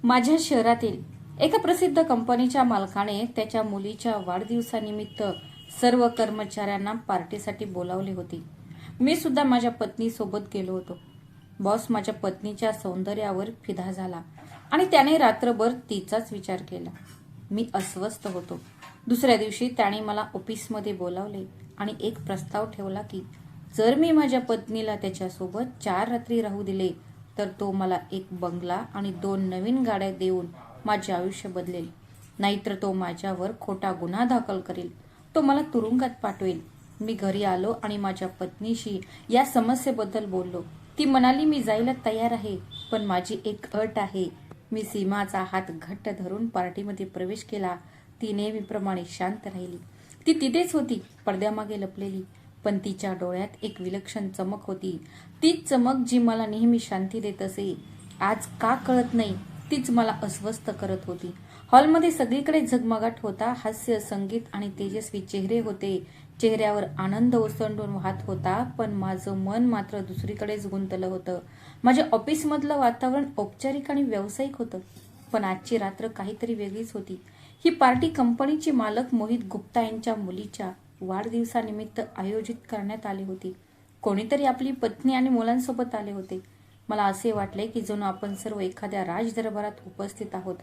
माझ्या शहरातील एका प्रसिद्ध कंपनीच्या मालकाने त्याच्या मुलीच्या वाढदिवसानिमित्त सर्व कर्मचाऱ्यांना पार्टीसाठी बोलावले होते. मी सुद्धा माझ्या पत्नी सोबत गेलो होतो. बॉस माझ्या पत्नीच्या सौंदर्यावर फिदा झाला आणि त्याने रात्रभर तिचाच विचार केला. मी अस्वस्थ होतो. दुसऱ्या दिवशी त्याने मला ऑफिसमध्ये बोलावले आणि एक प्रस्ताव ठेवला की जर मी माझ्या पत्नीला त्याच्यासोबत 4 रात्री राहू दिले तर तो मला एक बंगला आणि 2 नवीन गाड्या देऊन माझे आयुष्य बदलेल. नाहीतर तो माझ्यावर खोटा गुन्हा दाखल करेल. तो मला तुरुंगात पाठवेल. मी घरी आलो आणि माझ्या पत्नीशी या समस्येबद्दल बोललो. ती म्हणाली मी जायला तयार आहे, पण माझी एक अट आहे. मी सीमाचा हात घट्ट धरून पार्टीमध्ये प्रवेश केला. ती नेहमीप्रमाणे शांत राहिली. ती तिथेच होती, पडद्यामागे लपलेली, पण तिच्या डोळ्यात एक विलक्षण चमक होती. तीच चमक जी मला नेहमी शांती देत असे. आज का कळत नाही, तीच मला अस्वस्थ करत होती. हॉलमध्ये सगळीकडे झगमगाट होता. हास्य, संगीत आणि तेजस्वी चेहरे होते. चेहऱ्यावर आनंद ओसंडून वाहत होता, पण माझं मन मात्र दुसरीकडेच गुंतलं होतं. माझ्या ऑफिसमधलं वातावरण औपचारिक आणि व्यावसायिक होतं, पण आजची रात्र काहीतरी वेगळीच होती. ही पार्टी कंपनीचे मालक मोहित गुप्ता यांच्या मुलीच्या वाढदिवसानिमित्त आयोजित करण्यात आली होती. कोणीतरी आपली पत्नी आणि मुलांसोबत आले होते. मला असे वाटले की जणू आपण सर्व एखाद्या राजदरबारात उपस्थित आहोत.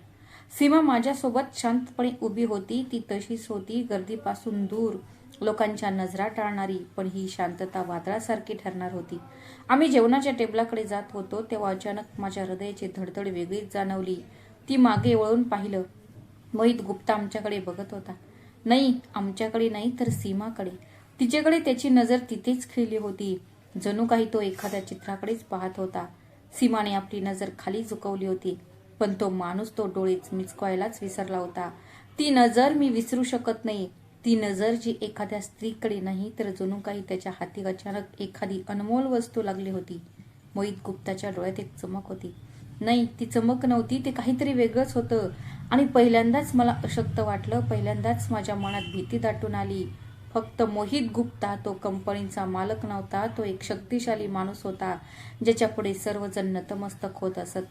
सीमा माझ्यासोबत शांतपणे उभी होती. ती तशीच होती, गर्दीपासून दूर, लोकांच्या नजरा टाळणारी, पण ही शांतता वादळासारखी ठरणार होती. आम्ही जेवणाच्या टेबलाकडे जात होतो तेव्हा अचानक माझ्या हृदयाची धडधड वेगळीच जाणवली. ती मागे वळून पाहिलं. मोहित गुप्ता आमच्याकडे बघत होता. नाही, आमच्याकडे नाही तर सीमाकडे. तिच्याकडे त्याची नजर तिथेच खिळली होती, जणू काही तो एखाद्या चित्राकडेच पाहत होता. सीमाने आपली नजर खाली झुकवली होती, पण तो माणूस तो डोळेच मिचकायलाच विसरला होता. ती नजर मी विसरू शकत नाही. ती नजर जी एखाद्या स्त्रीकडे नाही तर जणू काही त्याच्या हाती अचानक एखादी अनमोल वस्तू लागली होती. मोहित गुप्ताच्या डोळ्यात एक चमक होती. नाही, ती चमक नव्हती, ते काहीतरी वेगळंच होतं. आणि पहिल्यांदाच मला अशक्त वाटलं. पहिल्यांदाच माझ्या मनात भीती दाटून आली. फक्त मोहित गुप्ता तो कंपनीचा मालक नव्हता. तो एक शक्तिशाली माणूस होता, ज्याच्यापुढे सर्वजण नतमस्तक होत असत.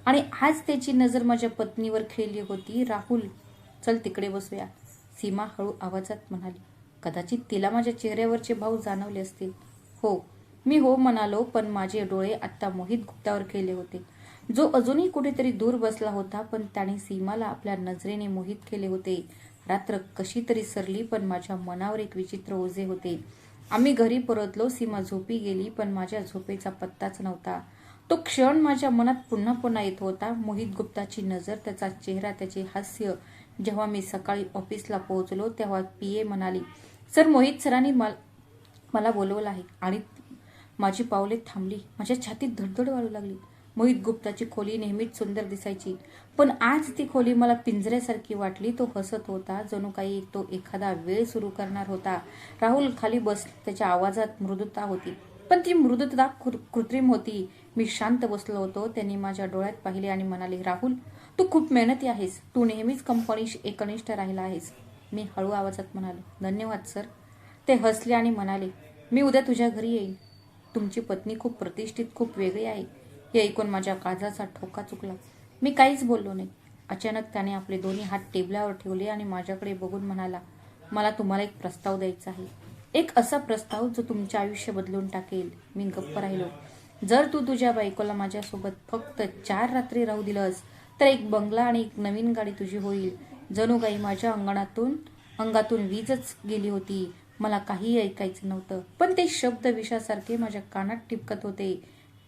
आणि आज त्याची नजर माझ्या पत्नीवर खेळली होती. राहुल, चल तिकडे बसूया, सीमा हळू आवाजात म्हणाली. कदाचित तिला माझ्या चेहऱ्यावरचे भाव जाणवले असतील. हो, मी हो म्हणालो, पण माझे डोळे आत्ता मोहित गुप्तावर खेळले होते, जो अजूनही कुठेतरी दूर बसला होता. पण त्याने सीमाला आपल्या नजरेने मोहित केले होते. रात्र कशी तरी सरली, पण माझ्या मनावर एक विचित्र ओझे होते. आम्ही घरी परतलो. सीमा झोपी गेली, पण माझ्या झोपेचा पत्ताच नव्हता. तो क्षण माझ्या मनात पुन्हा पुन्हा येत होता. मोहित गुप्ताची नजर, त्याचा चेहरा, त्याचे हास्य. जेव्हा मी सकाळी ऑफिसला पोहोचलो तेव्हा पीए म्हणाली, सर, मोहित सरांनी मला बोलवलं आहे. आणि माझी पावले थांबली. माझ्या छातीत धडधड वाढू लागली. मोहित गुप्ताची खोली नेहमीच सुंदर दिसायची, पण आज ती खोली मला पिंजऱ्यासारखी वाटली. तो हसत होता, जणू काही तो एखादा वेळ सुरू करणार होता. राहुल खाली बस. त्याच्या आवाजात मृदुता होती, पण ती मृदुता कृत्रिम होती. मी शांत बसलो होतो. त्यांनी माझ्या डोळ्यात पाहिले आणि म्हणाले, राहुल, तू खूप मेहनती आहेस. तू नेहमीच कंपनीशी एकनिष्ठ राहिला आहेस. मी हळू आवाजात म्हणालो, धन्यवाद सर. ते हसले आणि म्हणाले, मी उद्या तुझ्या घरी येईन. तुमची पत्नी खूप प्रतिष्ठित, खूप वेगळी आहे. हे ऐकून माझ्या काळजाचा ठोका चुकला. मी काहीच बोललो नाही. अचानक त्याने आपले दोन्ही हात टेबलावर ठेवले आणि माझ्याकडे बघून म्हणाला, मला तुम्हाला एक प्रस्ताव द्यायचा आहे. एक असा प्रस्ताव जो तुमचे आयुष्य बदलून टाकेल. मी गप्प राहिलो. जर तू तुझ्या बायकोला माझ्यासोबत फक्त 4 रात्री राहू दिलंस तर एक बंगला आणि एक नवीन गाडी तुझी होईल. जणू काही माझ्या अंगातून वीजच गेली होती. मला काही ऐकायचं नव्हतं, पण ते शब्द विषासारखे माझ्या कानात टिपकत होते.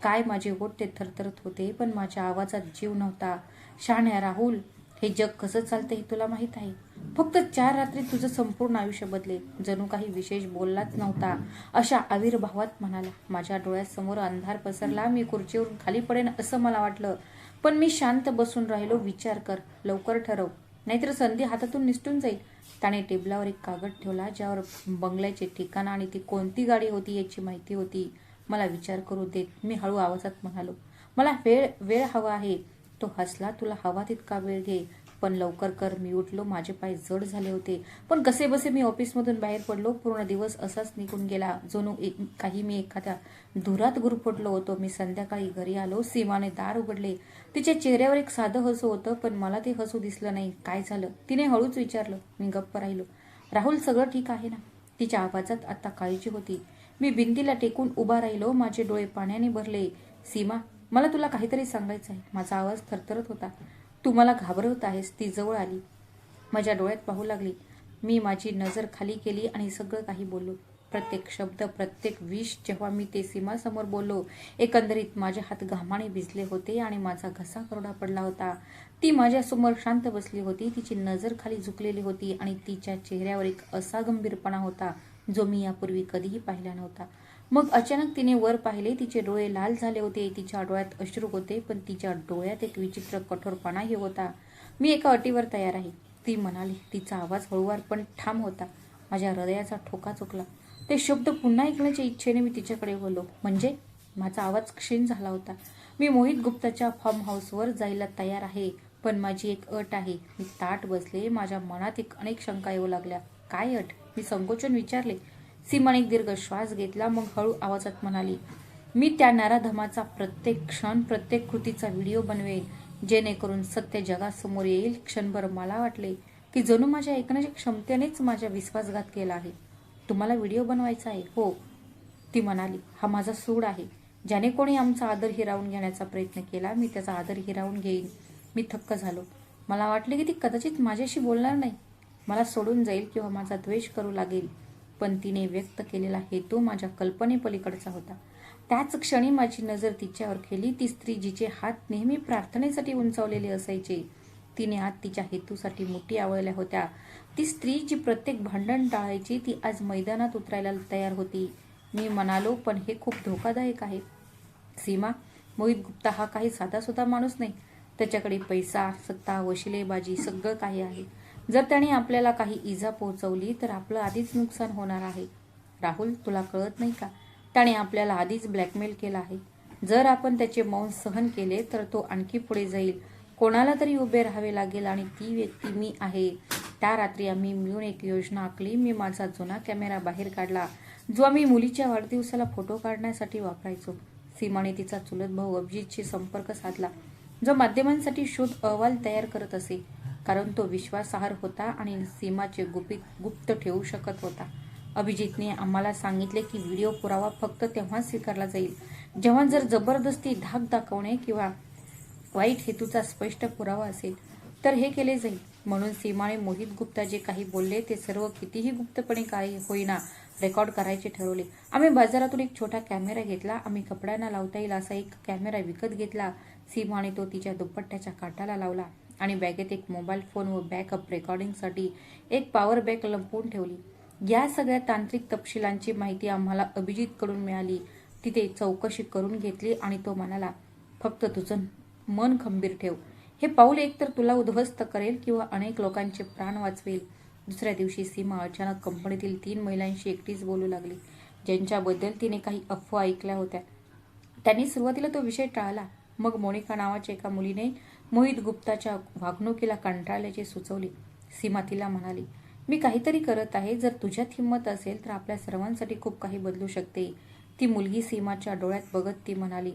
काय माझे ओठ ते थरथरत होते, पण माझ्या आवाजात जीव नव्हता. शहाण्या राहुल, हे जग कसं चालतं हे तुला माहीत आहे. फक्त 4 रात्री तुझं संपूर्ण आयुष्य बदलेल. जणू काही विशेष बोललाच नव्हता अशा आविर्भावात म्हणाला. माझ्या डोळ्यासमोर अंधार पसरला. मी खुर्चीवरून खाली पडेन असं मला वाटलं, पण मी शांत बसून राहिलो. विचार कर, लवकर ठरव, नाहीतर संधी हातातून निसटून जाईल. त्याने टेबलावर एक कागद ठेवला, ज्यावर बंगल्याचे ठिकाण आणि ती कोणती गाडी होती याची माहिती होती. मला विचार करू देत. मी हळू आवाजात म्हणालो, मला वेळ हवा आहे. तो हसला. तुला हवा तितका वेळ घे, पण लवकर कर. मी उठलो. माझे पाय जड झाले होते, पण कसेबसे मी ऑफिसमधून बाहेर पडलो. पूर्ण दिवस असाच निघून गेला, जणू मी एखाद्या धुरात गुरफटलो होतो. मी संध्याकाळी घरी आलो. सीमाने दार उघडले. तिच्या चेहऱ्यावर एक साधं हसू होतं, पण मला ते हसू दिसलं नाही. काय झालं, तिने हळूच विचारलं. मी गप्प राहिलो. राहुल, सगळं ठीक आहे ना? तिच्या आवाजात आता काळजी होती. मी भिंतीला टेकून उभा राहिलो. माझे डोळे पाण्याने भरले. सीमा, मला तुला काहीतरी सांगायचं आहे. माझा आवाज थरथरत होता. तू मला घाबरवत आहेस. ती जवळ आली, माझ्या डोळ्यात पाहू लागली. मी माझी नजर खाली केली आणि सगळं काही बोललो. प्रत्येक शब्द, प्रत्येक विष. जेव्हा मी ते सीमासमोर बोललो, एकंदरीत माझे हात घामाने भिजले होते आणि माझा घसा कोरडा पडला होता. ती माझ्यासमोर शांत बसली होती. तिची नजर खाली झुकलेली होती आणि तिच्या चेहऱ्यावर एक असा गंभीरपणा होता जो मी यापूर्वी कधीही पाहिला नव्हता. मग अचानक तिने वर पाहिले. तिचे डोळे लाल झाले होते. तिच्या डोळ्यात अश्रू होते, पण तिच्या डोळ्यात एक विचित्र कठोरपणाही होता. मी एका अटीवर तयार आहे, ती म्हणाली. तिचा आवाज हळूवार पण ठाम होता. माझ्या हृदयाचा ठोका चुकला. ते शब्द पुन्हा ऐकण्याच्या इच्छेने मी तिच्याकडे बोललो. म्हणजे? माझा आवाज क्षीण झाला होता. मी मोहित गुप्ताच्या फार्म हाऊसवर जायला तयार आहे, पण माझी एक अट आहे. मी ताठ बसले. माझ्या मनात अनेक शंका येऊ लागल्या. काय अट? मी संकोचून विचारले. सीमाने एक दीर्घ श्वास घेतला, मग हळू आवाजात म्हणाली, मी त्या नराधमाचा प्रत्येक क्षण, प्रत्येक कृतीचा व्हिडिओ बनवेल, जेणेकरून सत्य जगासमोर येईल. क्षणभर मला वाटले की जणू माझ्या ऐकण्याच्या क्षमतेनेच माझा विश्वासघात केला आहे. तुम्हाला व्हिडिओ बनवायचा आहे? हो, ती म्हणाली. हा माझा सूड आहे. ज्याने कोणी आमचा आदर हिरावून घेण्याचा प्रयत्न केला, मी त्याचा आदर हिरावून घेईन. मी थक्क झालो. मला वाटले की ती कदाचित माझ्याशी बोलणार नाही, मला सोडून जाईल किंवा माझा द्वेष करू लागेल. पण तिने व्यक्त केलेला हेतू माझ्या कल्पनेपलीकडचा होता. त्याच क्षणी माझी नजर तिच्यावर गेली. ती स्त्री जिचे हात नेहमी प्रार्थनेसाठी उंचावलेले असायचे, तिने आज तिच्या हेतूसाठी मुठी आवळल्या होत्या. ती स्त्री जी प्रत्येक भांडण टाळायची, ती आज मैदानात उतरायला तयार होती. मी म्हणालो, पण हे खूप धोकादायक आहे. सीमा, मोहित गुप्ता हा काही साधासुद्धा माणूस नाही. त्याच्याकडे पैसा, सत्ता, वशिलेबाजी सगळं काही आहे. जर त्याने आपल्याला काही इजा पोहोचवली तर आपलं आधीच नुकसान होणार आहे. राहुल, तुला कळत नाही का? त्याने आपल्याला आधीच ब्लॅकमेल केला आहे. जर आपण त्याचे मौन सहन केले तर तो आणखी पुढे जाईल. कोणाला तरी उभे राहावे लागेल आणि ती व्यक्ती मी आहे. त्या रात्री आम्ही मिळून एक योजना आखली. मी माझा जुना कॅमेरा बाहेर काढला, जो आम्ही मुलीच्या वाढदिवसाला फोटो काढण्यासाठी वापरायचो. सीमाने तिचा चुलत भाऊ अभिजितशी संपर्क साधला, जो माध्यमांसाठी शोध अहवाल तयार करत असे, कारण तो विश्वासार्ह होता आणि सीमाचे गुप्त ठेवू शकत होता. अभिजितने आम्हाला सांगितले की व्हिडिओ पुरावा फक्त तेव्हाच स्वीकारला जाईल जेव्हा जर जबरदस्ती, धाक दाखवणे किंवा वाईट हेतूचा स्पष्ट पुरावा असेल तर हे केले जाईल. म्हणून सीमाने मोहित गुप्ता जे काही बोलले ते सर्व कितीही गुप्तपणे काही होईना रेकॉर्ड करायचे ठरवले. आम्ही बाजारातून एक छोटा कॅमेरा घेतला. आम्ही कपड्यांना लावता येईल असा एक कॅमेरा विकत घेतला. सीमाने तो तिच्या दुपट्ट्याच्या काठाला लावला आणि बॅगेत एक मोबाईल फोन व बॅकअप रेकॉर्डिंगसाठी एक पॉवर बँक लपवून ठेवली. या सगळ्या तांत्रिक तपशिलांची माहिती आम्हाला अभिजितकडून मिळाली. तिथे चौकशी करून घेतली आणि तो म्हणाला, फक्त तुझं मन खंबीर ठेव. हे पाऊल एकतर तुला उद्ध्वस्त करेल किंवा अनेक लोकांचे प्राण वाचवेल. दुसऱ्या दिवशी सीमा अचानक कंपनीतील 3 महिलांशी एकटीच बोलू लागली, ज्यांच्याबद्दल तिने काही अफवा ऐकल्या होत्या. त्यांनी सुरुवातीला तो विषय टाळला. मग मोनिका नावाच्या एका मुलीने मोहित गुप्ताच्या वागणुकीला कंटाळल्याचे सुचवले. सीमा तिला म्हणाली, मी काहीतरी करत आहे. जर तुझ्यात हिंमत असेल तर आपल्या सर्वांसाठी खूप काही बदलू शकते. ती मुलगी सीमाच्या डोळ्यात बघत ती म्हणाली,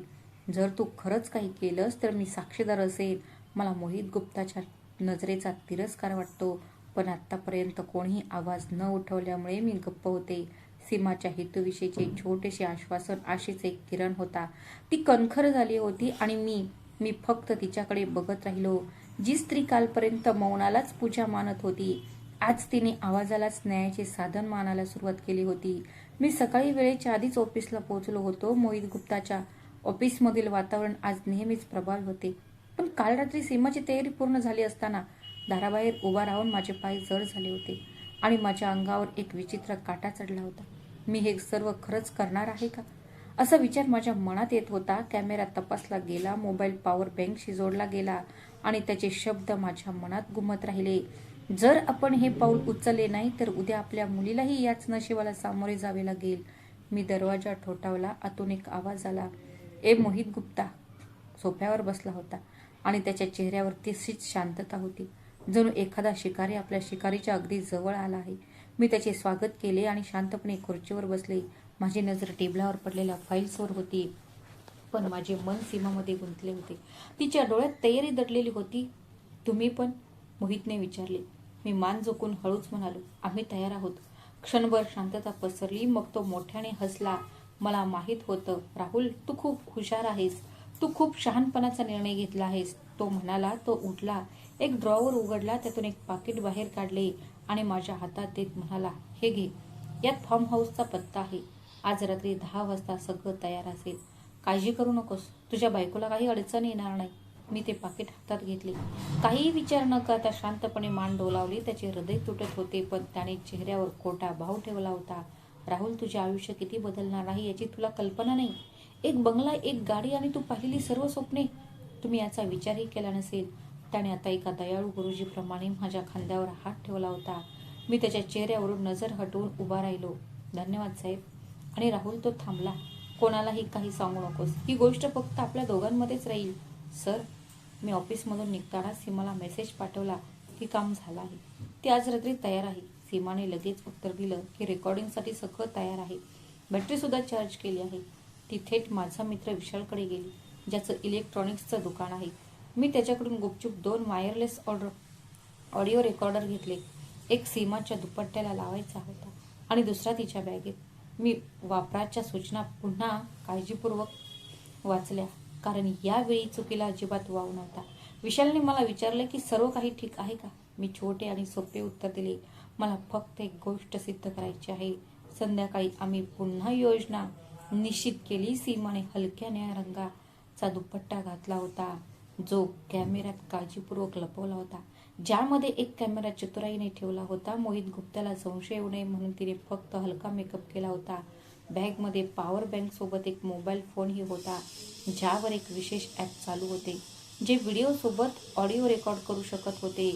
जर तू खरंच काही केलंस तर मी साक्षीदार असेल. मला मोहित गुप्ताच्या नजरेचा तिरस्कार वाटतो, पण आतापर्यंत कोणीही आवाज न उठवल्यामुळे मी गप्प होते. सीमाच्या हेतूविषयीचे छोटेसे आश्वासन आशेचे एक किरण होता. ती कणखर झाली होती आणि मी फक्त तिच्याकडे बघत राहिलो. जी स्त्री कालपर्यंत मौनालाच पूजा मानत होती, आज तिने आवाजालाच न्यायाचे साधन मानायला सुरुवात केली होती. मी सकाळी वेळेच्या आधीच ऑफिसला पोहोचलो होतो. मोहित गुप्ताच्या ऑफिसमधील वातावरण आज नेहमीच प्रभावी होते, पण काल रात्री सीमाची तयारी पूर्ण झाली असताना दाराबाहेर उभा राहून माझे पाय जड झाले होते आणि माझ्या अंगावर एक विचित्र काटा चढला होता. मी हे सर्व खरंच करणार आहे का, असा विचार माझ्या मनात येत होता. कॅमेरा तपासला गेला, मोबाईल पॉवर बँकशी जोडला गेला आणि त्याचे शब्द माझ्या मनात घुमत राहिले. जर आपण हे पाऊल उचलले नाही तर उद्या आपल्या मुलीलाही याच नशिबाला सामोरे जावे लागेल. मी दरवाजा ठोठावला. आतून एक आवाज आला, ए मोहित गुप्ता. सोफ्यावर बसला होता आणि त्याच्या चेहऱ्यावर तशीच शांतता होती. जणू एखादा शिकारी आपल्या शिकारीच्या अगदी जवळ आला आहे. मी त्याचे स्वागत केले आणि शांतपणे खुर्चीवर बसले. माझी नजर टेबलावर पडलेल्या फाईल्सवर होती, पण माझे मन सीमामध्ये गुंतले होते. तिच्या डोळ्यात तयारी दडलेली होती. तुम्ही पण? मोहितने विचारले. मी मान झोकून हळूच म्हणालो, आम्ही तयार आहोत. क्षणभर शांतता पसरली. मग तो मोठ्याने हसला. मला माहीत होतं, राहुल, तू खूप हुशार आहेस. तू खूप शहाणपणाचा निर्णय घेतला आहेस. तो म्हणाला. तो उठला. एक ड्रॉवर उघडला. त्यातून एक पाकिट बाहेर काढले आणि माझ्या हातात देत म्हणाला, हे घे. यात फार्म हाऊसचा पत्ता आहे. आज रात्री 10 वाजता सगळं तयार असेल. काळजी करू नकोस. तुझ्या बायकोला काही अडचण येणार नाही. मी ते पाकिट हातात घेतले. काहीही विचार न करता शांतपणे मान डोलावली. त्याचे हृदय तुटत होते, पण त्याने चेहऱ्यावर खोटा भाव ठेवला होता. राहुल, तुझे आयुष्य किती बदलणार आहे याची तुला कल्पना नाही. एक बंगला, एक गाडी आणि तू पाहिलेली सर्व स्वप्ने. तुम्ही याचा विचारही केला नसेल. त्याने आता एका दयाळू गुरुजीप्रमाणे माझ्या खांद्यावर हात ठेवला होता. मी त्याच्या चेहऱ्यावरून नजर हटवून उभा राहिलो. धन्यवाद साहेब. आणि राहुल, तो थांबला. कोणालाही काही सांगू नकोस. ही गोष्ट फक्त आपल्या दोघांमध्येच राहील. सर, मी ऑफिसमधून निघताना सीमाला मेसेज पाठवला की काम झालं आहे. ती आज रात्री तयार आहे. सीमाने लगेच उत्तर दिलं की रेकॉर्डिंगसाठी सगळं तयार आहे. बॅटरी सुद्धा चार्ज केली आहे. ती थेट माझा मित्र विशालकडे गेली, ज्याचं इलेक्ट्रॉनिक्सचं दुकान आहे. मी त्याच्याकडून गुपचूप 2 वायरलेस ऑडिओ रेकॉर्डर घेतले. एक सीमाच्या दुपट्ट्याला लावायचा होता आणि दुसरा तिच्या बॅगेत. मी वापराच्या सूचना पुन्हा काळजीपूर्वक वाचल्या, कारण यावेळी चुकीला अजिबात वाव नव्हता. विशालने मला विचारले की सर्व काही ठीक आहे का? मी छोटे आणि सोपे उत्तर दिले. मला फक्त एक गोष्ट सिद्ध करायची आहे. संध्याकाळी आम्ही पुन्हा योजना निश्चित केली. सीमाने हलक्या निळ्या रंगाचा दुपट्टा घातला होता, जो कॅमेऱ्यात काळजीपूर्वक लपवला होता, ज्यामध्ये एक कॅमेरा चतुराईने ठेवला होता. मोहित गुप्ताला संशय येऊ नये म्हणून तिने फक्त हलका मेकअप केला होता. बॅगमध्ये पॉवर बँक सोबत एक मोबाईल फोनही होता, ज्यावर एक विशेष ॲप चालू होते, जे व्हिडिओ सोबत ऑडिओ रेकॉर्ड करू शकत होते.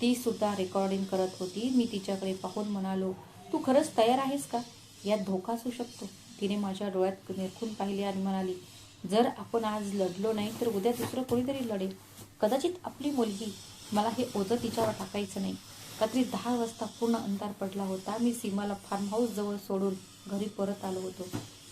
ती सुद्धा रेकॉर्डिंग करत होती. मी तिच्याकडे पाहून म्हणालो, तू खरंच तयार आहेस का? यात धोका असू शकतो. तिने माझ्या डोळ्यात निरखून पाहिले आणि म्हणाली, जर आपण आज लढलो नाही तर उद्या दुसरं कोणीतरी लढेल. कदाचित आपली मुलगी. मला हे ओझं तिच्यावर टाकायचं नाही. रात्री 10 वाजता पूर्ण अंधार पडला होता. मी सीमाला फार्म हाऊस जवळ सोडून घरी परत आलो होतो,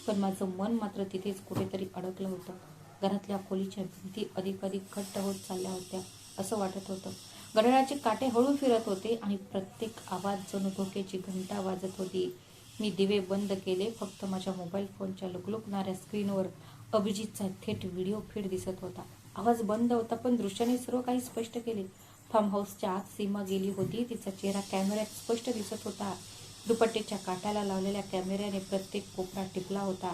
पण माझं मन मात्र तिथेच कुठेतरी अडकलं होतं. घरातल्या खोलीच्या भिंती अधिक घट्ट होत चालल्या होत्या असं वाटत होतं. घड्याळाचे काटे हळू फिरत होते आणि प्रत्येक आवाज जणू धोक्याची घंटा वाजत होती. मी दिवे बंद केले. फक्त माझ्या मोबाईल फोनच्या लुकलुकणाऱ्या स्क्रीनवर अभिजितचा थेट व्हिडिओ फीड दिसत होता. आवाज बंद होता, पण दृश्याने सर्व काही स्पष्ट केले. फार्म हाऊसच्या आत सीमा गेली होती. तिचा चेहरा कॅमेऱ्यात स्पष्ट दिसत होता. दुपट्ट्याच्या काटाला लावलेल्या कॅमेऱ्याने प्रत्येक कोपरा टिपला होता.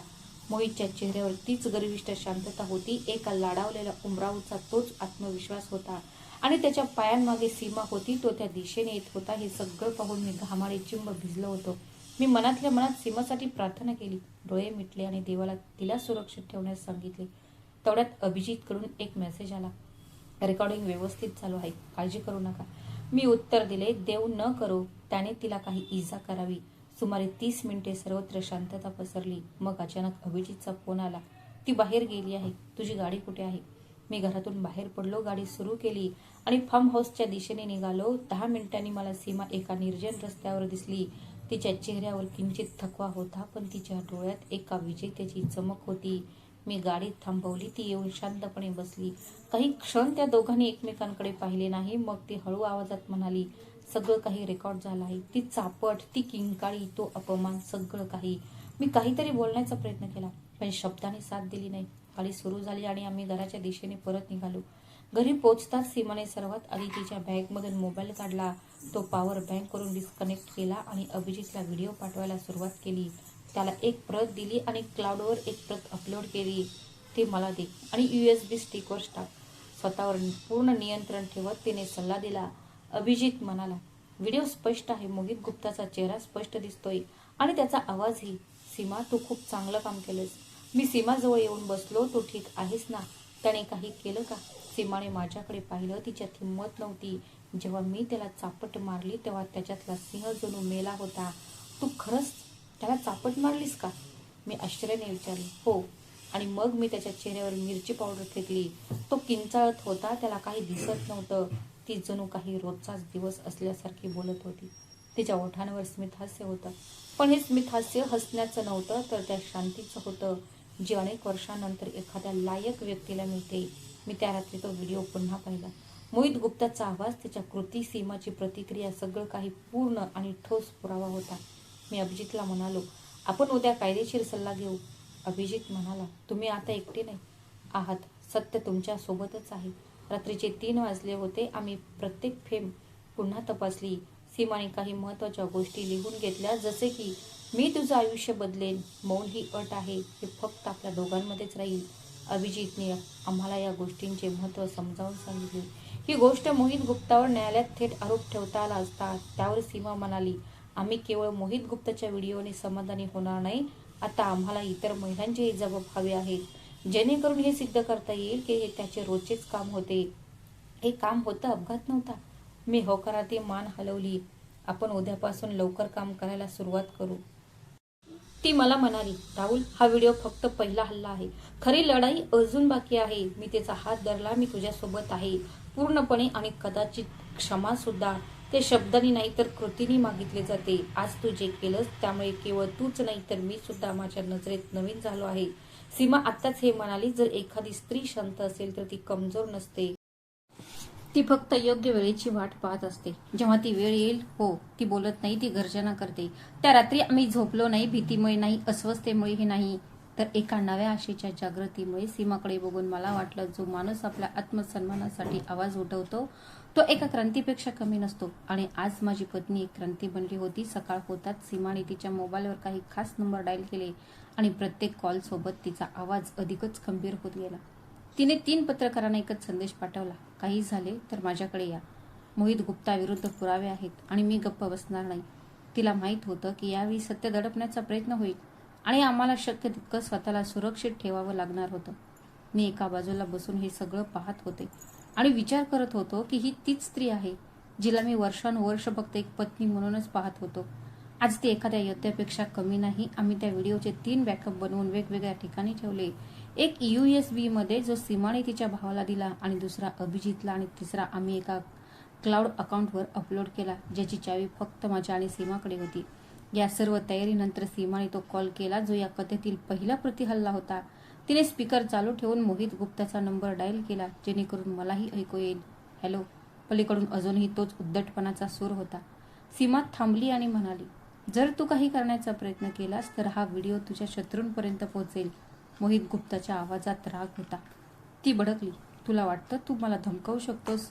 मोहितच्या चेहऱ्यावर तीच गर्विष्ठ शांतता होती. एका लाडावलेल्या उमरावचा तोच आत्मविश्वास होता आणि त्याच्या पायांमागे सीमा होती. तो त्या दिशेने येत होता. हे सगळं पाहून मी घामाने चिंब भिजलो होतो. मी मनातल्या मनात सीमासाठी प्रार्थना केली, डोळे मिटले आणि देवाला तिला सुरक्षित ठेवण्यास सांगितले. तेवढ्यात अभिजितकडून एक मेसेज आला, रेकॉर्डिंग व्यवस्थित चालू आहे, काळजी करू नका. मी उत्तर दिले, देव न करो त्याने तिला काही इजा करावी. सुमारे 30 मिनिटे सर्वत्र शांतता पसरली. मग अचानक अभिजितचा फोन आला. ती बाहेर गेली आहे. तुझी गाडी कुठे आहे? मी घरातून बाहेर पडलो, गाडी सुरू केली आणि फार्म हाऊसच्या दिशेने निघालो. 10 मिनिटांनी मला सीमा एका निर्जन रस्त्यावर दिसली. तिच्या चेहऱ्यावर किंचित थकवा होता, पण तिच्या डोळ्यात एका विजेत्याची चमक होती. मी गाडी थांबवली. ती येऊन शांतपणे बसली. काही क्षण त्या दोघांनी एकमेकांकडे पाहिले नाही. मग ती हळू आवाजात म्हणाली, सगळं काही रेकॉर्ड झालं आहे. ती चापट, ती किंकाळी, तो अपमान, सगळं काही. मी काहीतरी बोलण्याचा प्रयत्न केला, पण शब्दाने साथ दिली नाही. गाडी सुरू झाली आणि आम्ही घराच्या दिशेने परत निघालो. घरी पोहोचताच सीमाने सर्वात आधी तिच्या बॅगमधून मोबाईल काढला. तो पॉवर बँकवरून डिस्कनेक्ट केला आणि अभिजितला व्हिडिओ पाठवायला सुरुवात केली. त्याला एक प्रत दिली आणि क्लाउडवर एक प्रत अपलोड केली. ते मला दे आणि USB स्टिकवर टाक. स्वतःवर पूर्ण नियंत्रण ठेवत तिने सल्ला दिला. अभिजित म्हणाला, व्हिडिओ स्पष्ट आहे, मोहित गुप्ताचा चेहरा स्पष्ट दिसतोय आणि त्याचा आवाजही. सीमा, तू खूप चांगलं काम केलंस. मी सीमाजवळ येऊन बसलो. तू ठीक आहेस ना? त्याने काही केलं का? सीमाने माझ्याकडे पाहिलं. तिच्यात हिंमत नव्हती. जेव्हा मी त्याला चापट मारली तेव्हा त्याच्यातला सिंह जणू मेला होता. तू खरंच त्याला चापट मारलीस का? मी आश्चर्याने विचारले. हो. आणि मग मी त्याच्या चेहऱ्यावर मिरची पावडर फेकली. तो किंचाळत होता. त्याला काही दिसत नव्हतं. ती जणू काही रोजचाच दिवस असल्यासारखी बोलत होती. तिच्या ओठांवर स्मितहास्य होतं, पण हे स्मितहास्य हसण्याचं नव्हतं, तर त्या शांतीचं होतं, जी अनेक वर्षांनंतर एखाद्या लायक व्यक्तीला मिळते. मी त्या रात्री तो व्हिडिओ पुन्हा पाहिला. मोहित गुप्ताचा आवाज, त्याच्या कृती, सीमाची प्रतिक्रिया, सगळं काही पूर्ण आणि ठोस पुरावा होता. मी अभिजितला म्हणालो, आपण उद्या कायदेशीर सल्ला घेऊ. अभिजित म्हणाला, तुम्ही आता एकटे नाही आहात, सत्य तुमच्या सोबतच आहे. रात्रीचे 3 वाजले होते. आम्ही प्रत्येक फेम पुन्हा तपासली. सीमाने काही महत्त्वाच्या गोष्टी लिहून घेतल्या, जसे की मी तुझं आयुष्य बदलेन, मौन ही अट आहे, हे फक्त आपल्या दोघांमध्येच राहील. अभिजितने आम्हाला या गोष्टींचे महत्त्व समजावून सांगितले. ही गोष्ट मोहित गुप्तावर न्यायालयात थेट आरोप ठेवता आला असता. त्यावर सीमा म्हणाली, आम्ही केवळ मोहित गुप्ताच्या व्हिडिओने समाधानी होणार नाही, आता आम्हाला इतर महिलांचेही जबाब हवे आहेत, जेणेकरून हे सिद्ध करता येईल की हे त्याचे रोजचेच काम होते. हे काम होतं, अपघात नव्हता. मी होकारार्थी मान हलवली. आपण उद्यापासून लवकर काम करायला सुरुवात करू. ती मला म्हणाली, राहुल, हा व्हिडिओ फक्त पहिला हल्ला आहे. खरी लढाई अजून बाकी आहे. मी तिचा हात धरला. मी तुझ्यासोबत आहे, पूर्णपणे, आणि कदाचित क्षमा सुद्धा. ते शब्दांनी नाही तर कृतीने मागितले जाते. आज तू जे केलंस त्यामुळे केवळ तूच नाही तर मी सुद्धा माझ्या नजरेत नवीन झालो आहे. सीमा आत्ताच हे म्हणाली, जर एखादी स्त्री शांत असेल तर ती कमजोर नसते. ती फक्त योग्य वेळेची वाट पाहत असते. जेव्हा ती वेळ येईल, हो, ती बोलत नाही, ती गर्जना करते. त्या रात्री आम्ही झोपलो नाही, भीतीमुळे नाही, अस्वस्थतेमुळेही नाही, तर एका नव्या आशेच्या जागृतीमुळे. सीमाकडे बघून मला वाटलं, जो माणूस आपल्या आत्मसन्मानासाठी आवाज उठवतो तो एका क्रांतीपेक्षा कमी नसतो. आणि आज माझी पत्नी एक क्रांती बनली होती. सकाळ होताच सीमाने तिच्या मोबाईलवर काही खास नंबर डायल केले आणि प्रत्येक कॉलसोबत तिचा आवाज अधिकच गंभीर होत गेला. तिने 3 पत्रकारांना एकच संदेश पाठवला, काही झाले तर माझ्याकडे या. मोहित गुप्ताविरुद्ध पुरावे आहेत आणि मी गप्प बसणार नाही. तिला माहीत होतं की यावेळी सत्य दडपण्याचा प्रयत्न होईल आणि आम्हाला शक्य तितकं स्वतःला सुरक्षित ठेवावं लागणार होतं. मी एका बाजूला बसून हे सगळं पाहत होते आणि विचार करत होतो की ही तीच स्त्री आहे जिला मी वर्षानुवर्ष फक्त एक पत्नी म्हणूनच पाहत होतो. आज ती एखाद्या योद्ध्यापेक्षा कमी नाही. आम्ही त्या व्हिडिओचे 3 बॅकअप बनवून वेगवेगळ्या ठिकाणी ठेवले. एक USB मध्ये, जो सीमाने तिच्या भावाला दिला, आणि दुसरा अभिजितला, आणि तिसरा आम्ही एका क्लाउड अकाउंटवर अपलोड केला, ज्याची चावी फक्त माझ्या आणि सीमाकडे होती. या सर्व तयारीनंतर सीमाने तो कॉल केला जो या कथेतील पहिला प्रतिहल्ला होता. तिने स्पीकर चालू ठेवून मोहित गुप्ताचा नंबर डायल केला, जेणेकरून मलाही ऐकू येईल. हॅलो. पलीकडून अजूनही तोच उद्धटपणाचा सूर होता. सीमा थांबली आणि म्हणाली, जर तू काही करण्याचा प्रयत्न केलास तर हा व्हिडिओ तुझ्या शत्रूंपर्यंत पोहोचेल. मोहित गुप्ताच्या आवाजात राग होता. ती भडकली, तुला वाटतं तू मला धमकावू शकतोस?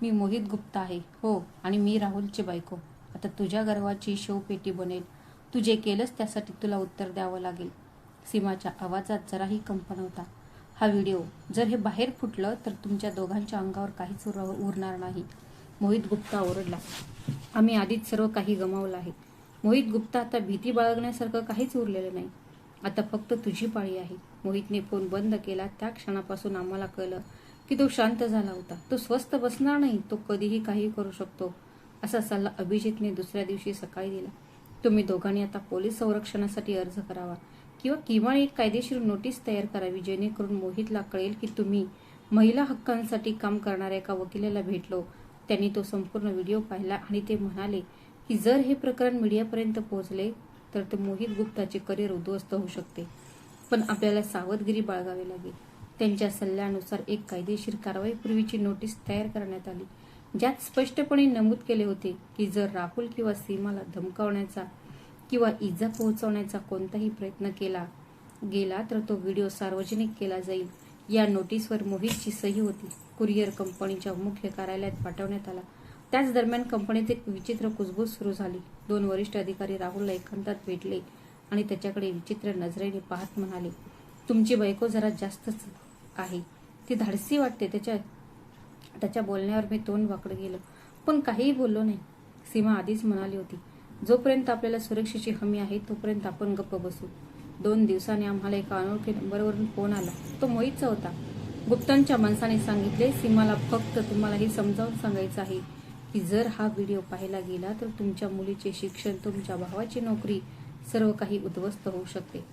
मी मोहित गुप्ता आहे, हो, आणि मी राहुलची बायको. आता तुझ्या गर्वाची शवपेटी बनेल. तू जे केलंस त्यासाठी तुला उत्तर द्यावं लागेल. सीमाच्या आवाजात जराही कंप नव्हता. हा व्हिडिओ जर हे बाहेर फुटलं तर तुमच्या दोघांच्या अंगावर काहीच उरणार नाही. मोहित गुप्ता ओरडला, आम्ही आधीच सर्व काही गमावलं आहे. मोहित गुप्ता, आता भीती बाळगण्यासारखं काहीच उरलेलं नाही. आता फक्त तुझी पाळी आहे. मोहितने फोन बंद केला. त्या क्षणापासून आम्हाला कळलं की तो शांत झाला होता. तो स्वस्थ बसणार नाही, तो कधीही काही करू शकतो. असा सल्ला अभिजितने दुसऱ्या दिवशी सकाळी दिला. तुम्ही दोघांनी आता पोलीस संरक्षणासाठी अर्ज करावा किंवा किमान एक कायदेशीर नोटीस तयार करावी, जेणेकरून मोहितला कळेल की तुम्ही महिला हक्कांसाठी काम करणाऱ्या एका वकिलाला भेटलो. त्यांनी तो संपूर्ण व्हिडिओ पाहिला आणि ते म्हणाले की जर हे प्रकरण मीडियापर्यंत पोहोचले तर ते मोहित गुप्ताचे करिअर उद्ध्वस्त होऊ शकते. पण आपल्याला सावधगिरी बाळगावी लागेल. त्यांच्या सल्ल्यानुसार एक कायदेशीर कारवाईपूर्वीची नोटीस तयार करण्यात आली, ज्यात स्पष्टपणे नमूद केले होते की जर राहुल किंवा सीमाला धमकावण्याचा किंवा इजा पोहोचवण्याचा कोणताही प्रयत्न केला गेला तर तो व्हिडिओ सार्वजनिक केला जाईल. या नोटीसवर मोहितची सही होती. कुरिअर कंपनीच्या मुख्य कार्यालयात पाठवण्यात आला. त्याच दरम्यान कंपनीत एक विचित्र कुजबूज सुरू झाली. 2 वरिष्ठ अधिकारी राहुलला एकांतात भेटले आणि त्याच्याकडे विचित्र नजरेने पाहत म्हणाले, तुमची बायको जरा जास्तच आहे. ती धाडसी वाटते. त्याच्या बोलण्यावर मी तोंड वाकडं गेलं, पण काहीही बोललो नाही. सीमा आधीच म्हणाली होती, जोपर्यंत आपल्याला सुरक्षेची हमी आहे तोपर्यंत आपण गप्प बसू. 2 दिवसांनी आम्हाला एका अनोळखी नंबरवरून फोन आला. तो मोहितचा होता. गुप्तांच्या माणसाने सांगितले, सीमाला फक्त तुम्हाला हे समजावून सांगायचं आहे की जर हा व्हिडिओ पाहिला गेला तर तुमच्या मुलीचे शिक्षण, तुमच्या भावाची नोकरी, सर्व काही उद्ध्वस्त होऊ शकते.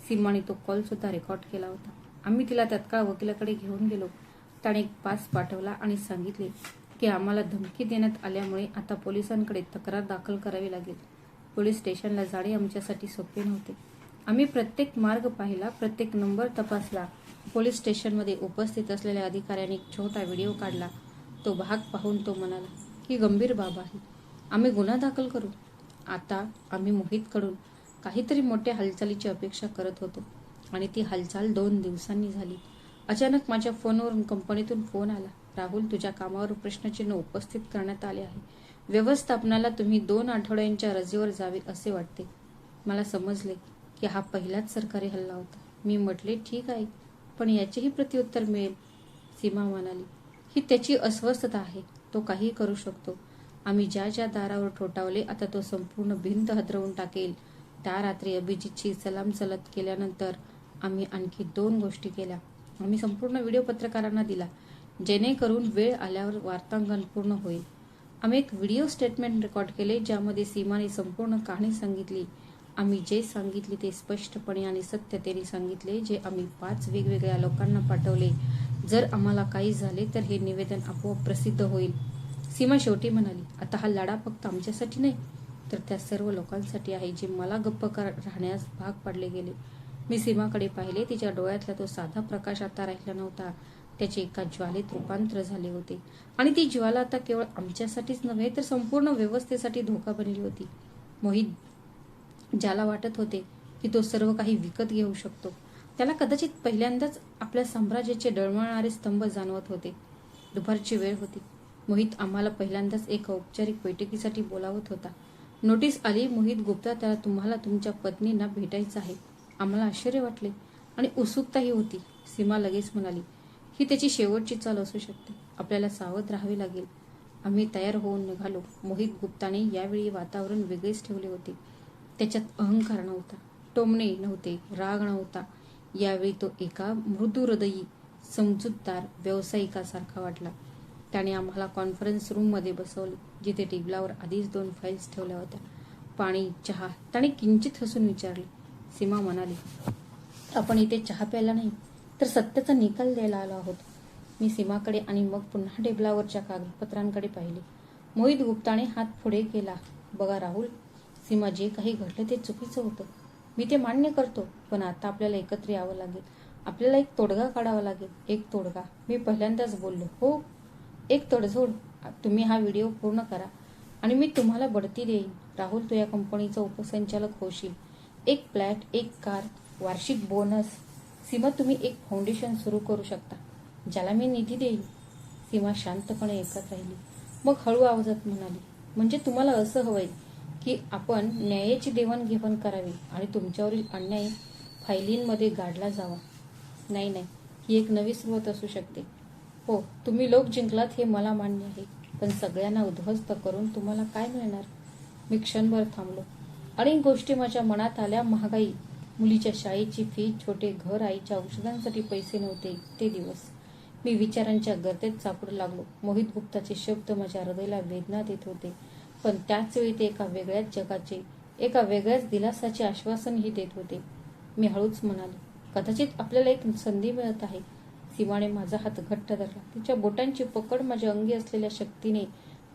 सीमाने तो कॉल सुद्धा रेकॉर्ड केला होता. आम्ही तिला तत्काळ वकिलाकडे घेऊन गेलो. त्याने एक पास पाठवला आणि सांगितले की आम्हाला धमकी देण्यात आल्यामुळे आता पोलिसांकडे तक्रार दाखल करावी लागेल. पोलीस स्टेशनला जाणे आमच्यासाठी सोपे नव्हते. आम्ही प्रत्येक मार्ग पाहिला, प्रत्येक नंबर तपासला. पोलीस स्टेशनमध्ये उपस्थित असलेल्या अधिकाऱ्यांनी एक छोटा व्हिडिओ काढला. तो भाग पाहून तो म्हणाला, ही गंभीर बाब आहे. आम्ही गुन्हा दाखल करू. आता आम्ही मोहितकडून काहीतरी मोठ्या हालचालीची अपेक्षा करत होतो आणि ती हालचाल 2 दिवसांनी झाली. अचानक माझ्या फोनवरून कंपनीतून फोन आला. राहुल, तुझ्या कामावर प्रश्नचिन्ह उपस्थित करण्यात आले आहे. व्यवस्थापनाला तुम्ही 2 आठवड्यांच्या रजेवर जावे असे वाटते. मला समजले की हा पहिलाच सरकारी हल्ला होता. मी म्हटले, ठीक आहे, पण याचेही प्रत्युत्तर मिळेल. सीमा म्हणाली, ही त्याची अस्वस्थता आहे. तो काहीही करू शकतो. आम्ही ज्या ज्या दारावर ठोठावले, आता तो संपूर्ण भिंत हादरवून टाकेल. त्या रात्री अभिजितची सलामसलत केल्यानंतर आम्ही आणखी 2 गोष्टी केल्या. आम्ही संपूर्ण व्हिडिओ पत्रकारांना दिला, जेणेकरून वेळ आल्यावर वार्तांकन पूर्ण होईल. आम्ही एक व्हिडिओ स्टेटमेंट रेकॉर्ड केले, ज्यामध्ये सीमाने संपूर्ण कहाणी सांगितली. आम्ही जे सांगितले ते स्पष्टपणे आणि सत्यतेने सांगितले, जे आम्ही 5 वेगवेगळ्या लोकांना पाठवले. जर आम्हाला काही झाले तर हे निवेदन आपोआप प्रसिद्ध होईल. सीमा शेवटी म्हणाली, आता हा लढा फक्त आमच्यासाठी नाही, तर त्या सर्व लोकांसाठी आहे जे मला गप्प राहण्यास भाग पाडले गेले. मी सीमाकडे पाहिले. तिच्या डोळ्यातला तो साधा प्रकाश आता राहिला नव्हता. त्याचे एका ज्वालेत रूपांतर झाले होते आणि ती ज्वाला आता केवळ आमच्यासाठीच नव्हे तर संपूर्ण व्यवस्थेसाठी धोका बनली होती. मोहित, ज्याला वाटत होते की तो सर्व काही विकत घेऊ शकतो, त्याला कदाचित पहिल्यांदाच आपल्या साम्राज्याचे डळमळणारे स्तंभ जाणवत होते. दुपारची वेळ होती. मोहित आम्हाला पहिल्यांदाच एका औपचारिक बैठकीसाठी बोलावत होता. नोटीस आली, मोहित गुप्ता, त्याला तुम्हाला तुमच्या पत्नींना भेटायचं आहे. आम्हाला आश्चर्य वाटले आणि उत्सुकताही होती. सीमा लगेच म्हणाली, ही त्याची शेवटची चाल असू शकते. आपल्याला सावध राहावे लागेल. आम्ही तयार होऊन निघालो. मोहित गुप्ताने यावेळी वातावरण वेगळेच ठेवले होते. त्याच्यात अहंकार नव्हता, टोमणे नव्हते, राग नव्हता. यावेळी तो एका मृदुहृदयी, समजूतदार व्यावसायिकासारखा वाटला. त्याने आम्हाला कॉन्फरन्स रूममध्ये बसवले, जिथे टेबलावर आधीच 2 फाईल्स ठेवल्या होत्या. पाणी, चहा. त्याने किंचित हसून विचारले. सीमा म्हणाली, आपण इथे चहा प्यायला नाही, तर सत्याचा निकाल द्यायला आलो आहोत. मी सीमाकडे आणि मग पुन्हा टेबलावरच्या कागदपत्रांकडे पाहिले. मोहित गुप्ताने हात पुढे केला. बघा राहुल, सीमा, जे काही घडलं ते चुकीचं होतं. मी ते मान्य करतो, पण आता आपल्याला एकत्र यावं लागेल. आपल्याला एक तोडगा काढावा लागेल. एक तोडगा. मी पहिल्यांदाच बोललो. हो, एक तडजोड. तुम्ही हा व्हिडिओ पूर्ण करा आणि मी तुम्हाला बढती देईन. राहुल, तू या कंपनीचा उपसंचालक होशील. एक फ्लॅट, एक कार, वार्षिक बोनस. सीमा, तुम्ही एक फाउंडेशन सुरू करू शकता, ज्याला मी निधी देईन. सीमा शांतपणे ऐकत राहिली. मग हळू आवाजात म्हणाली, म्हणजे तुम्हाला असं हवंय की आपण न्यायाची देवाणघेवाण करावी आणि तुमच्यावरील अन्याय फायलींमध्ये गाडला जावा. नाही नाही, ही एक नवी सुरुवात असू शकते. हो, तुम्ही लोक जिंकलात हे मला मान्य आहे, पण सगळ्यांना उद्ध्वस्त करून तुम्हाला काय मिळणार? मी क्षणभर थांबलो. अनेक गोष्टी माझ्या मनात आल्या. महागाई, मुलीच्या शाळेची फी, छोटे घर, आईच्या औषधांसाठी पैसे नव्हते, ते दिवस. मी विचारांच्या गर्तेत सापडू लागलो. मोहित गुप्ताचे शब्द माझ्या हृदयाला वेदना देत होते, पण त्याच वेळी ते एका वेगळ्याच जगाचे, एका वेगळ्याच दिलासाचे आश्वासनही देत होते. मी हळूच म्हणाले, कदाचित आपल्याला एक संधी मिळत आहे. सीमाने माझा हात घट्ट धरला. तिच्या बोटांची पकड माझ्या अंगी असलेल्या शक्तीने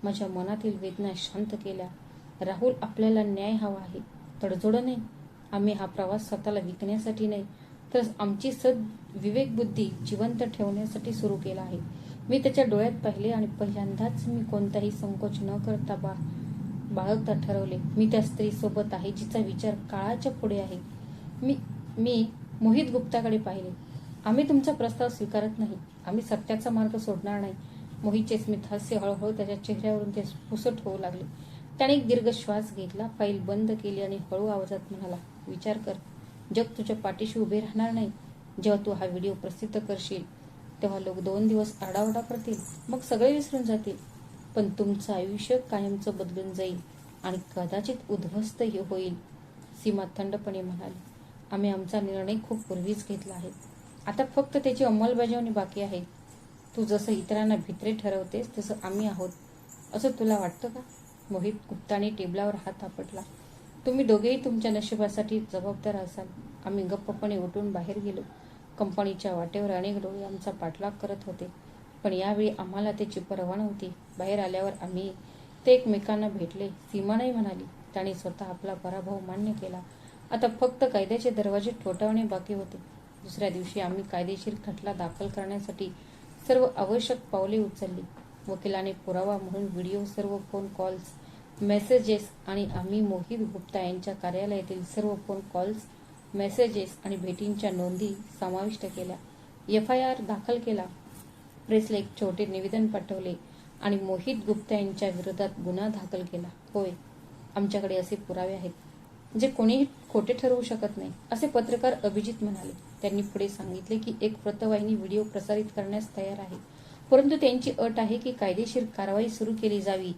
माझ्या मनातील वेदना शांत केल्या. राहुल, आपल्याला न्याय हवा आहे, तडजोड नाही. आम्ही हा प्रवास स्वतःला विकण्यासाठी नाही, तर आमची विवेकबुद्धी जिवंत ठेवण्यासाठी सुरू केला आहे. मी त्याच्या डोळ्यात पाहिले आणि पहिल्यांदाच मी कोणताही संकोच न करता बाळगता ठरवले, मी त्या स्त्रीसोबत आहे जिचा विचार काळाच्या पुढे आहे. मी मोहित गुप्ताकडे पाहिले. आम्ही तुमचा प्रस्ताव स्वीकारत नाही. आम्ही सत्याचा मार्ग सोडणार नाही. मोहितचे स्मित हास्य हळूहळू त्याच्या चेहऱ्यावरून ते पुसट होऊ लागले. त्याने एक दीर्घ श्वास घेतला, फाईल बंद केली आणि हळू आवाजात म्हणाला, विचार कर, जग तुझ्या पाठीशी उभे राहणार नाही. जेव्हा तू हा व्हिडिओ प्रसिद्ध करशील तेव्हा लोक 2 दिवस आरडाओरडा करतील, मग सगळे विसरून जातील, पण तुमचं आयुष्य कायमचं बदलून जाईल आणि कदाचित उद्ध्वस्तही होईल. सीमा थंडपणे म्हणाली, आम्ही आमचा निर्णय खूप पूर्वीच घेतला आहे. आता फक्त त्याची अंमलबजावणी बाकी आहे. तू जसं इतरांना भित्रे ठरवतेस तसं आम्ही आहोत, असं तुला वाटतं का? मोहित गुप्ताने टेबलावर हात आपटला. तुम्ही दोघेही तुमच्या नशिबासाठी जबाबदार असाल. आम्ही गप्पपणे उठून बाहेर गेलो. कंपनीच्या वाटेवर अनेक डोळे आमचा पाठलाग करत होते. पण यावेळी आम्हाला त्याची पर्वा नव्हती. बाहेर आल्यावर आम्ही ते एकमेकांना भेटले. सीमानाही म्हणाली त्याने स्वतः आपला पराभव मान्य केला. आता फक्त कायद्याचे दरवाजे ठोठावणे बाकी होते. दुसऱ्या दिवशी आम्ही कायदेशीर खटला दाखल करण्यासाठी सर्व आवश्यक पावले उचलली. वकिलाने पुरावा म्हणून व्हिडिओ, सर्व फोन कॉल्स, मेसेजेस आणि आम्ही मोहित गुप्ता यांच्या कार्यालयातील सर्व फोन कॉल्स, मेसेजेस आणि भेटींच्या नोंदी समाविष्ट केल्या. FIR दाखल केला. प्रेसला एक छोटे निवेदन पाठवले आणि मोहित गुप्ता यांच्या विरोधात गुन्हा दाखल केला. होय, आमच्याकडे असे पुरावे आहेत जे कोणीही खोटे ठरवू शकत नाही, असे पत्रकार अभिजित म्हणाले. त्यांनी पुढे सांगितले की एक वृत्तवाहिनी व्हिडिओ प्रसारित करण्यास तयार आहे, परंतु त्यांची अट आहे की कायदेशीर कारवाई सुरू केली जावी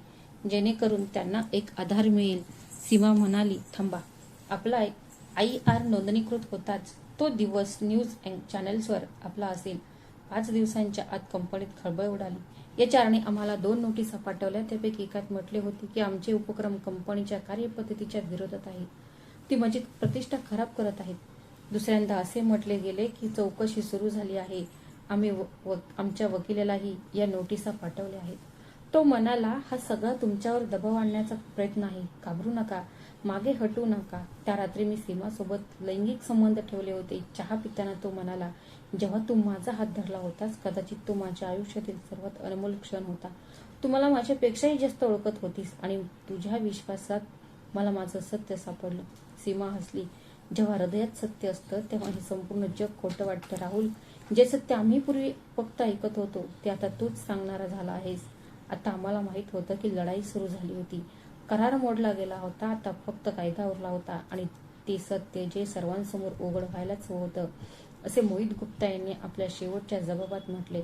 जेणेकरून त्यांना एक आधार मिळेल. सीमा म्हणाली, थांबा. आपला IR नोंदणीकृत होताच तो दिवस न्यूज चॅनेल्सवर आपला असेल. 5 दिवसांच्या आत कंपनीत खळबळ उडाली. या चारने आम्हाला 2 नोटिसा पाठवल्या. त्यापैकी एकात म्हटले होते की आमचे उपक्रम कंपनीच्या कार्यपद्धतीच्या विरोधात आहे, ती माझी प्रतिष्ठा खराब करत आहेत. दुसऱ्यांदा असे म्हटले गेले की चौकशी सुरू झाली आहे. आम्ही आमच्या वकिलालाही या नोटिसा पाठवल्या आहेत. तो म्हणाला, हा सगळा तुमच्यावर दबाव आणण्याचा प्रयत्न आहे. घाबरू नका, मागे हटू नका. त्या रात्री मी सीमासोबत लैंगिक संबंध ठेवले होते. चहा पिताना तो म्हणाला, जेव्हा तू माझा हात धरला होतास कदाचित तो माझ्या आयुष्यातील सर्वात अनमोल क्षण होता. तू मला माझ्यापेक्षाही जास्त ओळखत होतीस आणि तुझ्या विश्वासात मला माझं सत्य सापडलं. सीमा हसली. जेव्हा हृदयात सत्य असतं तेव्हा हे संपूर्ण जग खोटं वाटतं. राहुल, जे सत्य आम्ही पूर्वी फक्त ऐकत होतो ते आता तूच सांगणारा झाला आहेस. आता आम्हाला माहित होतं की लढाई सुरू झाली होती. करार मोडला गेला होता. आता फक्त कायदा उरला होता आणि ते सत्य जे सर्वांसमोर उघड व्हायलाच होतं, असे मोहित गुप्ता यांनी आपल्या शेवटच्या जबाबात म्हटले.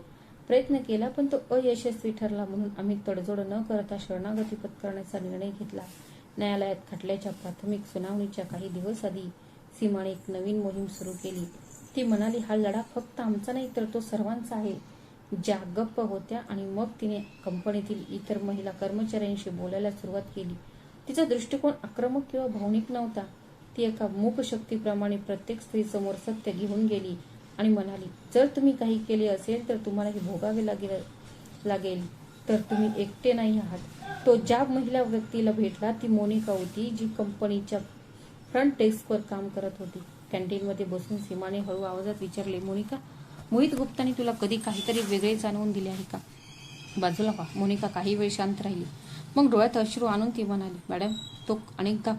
प्रयत्न केला पण तो अयशस्वी ठरला, म्हणून आम्ही तडजोड न करता शरणागती पत्करण्याचा निर्णय घेतला. न्यायालयात खटल्याच्या प्राथमिक सुनावणीच्या काही दिवस आधी सीमाने एक नवीन मोहीम सुरू केली. ती म्हणाली, हा लढा फक्त आमचा नाही तर तो सर्वांचा आहे. ज्या गप्प होत्या आणि मग तिने कंपनीतील इतर महिला कर्मचाऱ्यांशी बोलायला सुरुवात केली. तिचा दृष्टिकोन आक्रमक किंवा भावनिक नव्हता. ती एका मूक शक्तीप्रमाणे प्रत्येक स्त्रीसमोर सत्य घेऊन गेली आणि म्हणाली, जर तुम्ही काही केले असेल तर तुम्हाला हे भोगावे लागेल. तर तुम्ही एकटे नाही आहात. तो ज्या महिला व्यक्तीला भेटला ती मोनिका होती, जी कंपनीच्या फ्रंट डेस्कवर काम करत होती. कॅन्टीनमध्ये बसून सीमाने हळू आवाजात विचारले, मोनिका, मोहित गुप्ताने तुला कधी काहीतरी वेगळे जाणवून दिले आहे का? बाजूला पहा. मोनिका काही वेळ शांत राहिली. मग डोळ्यात अश्रू आणून ती म्हणाली, मॅडम, तो अनेकदा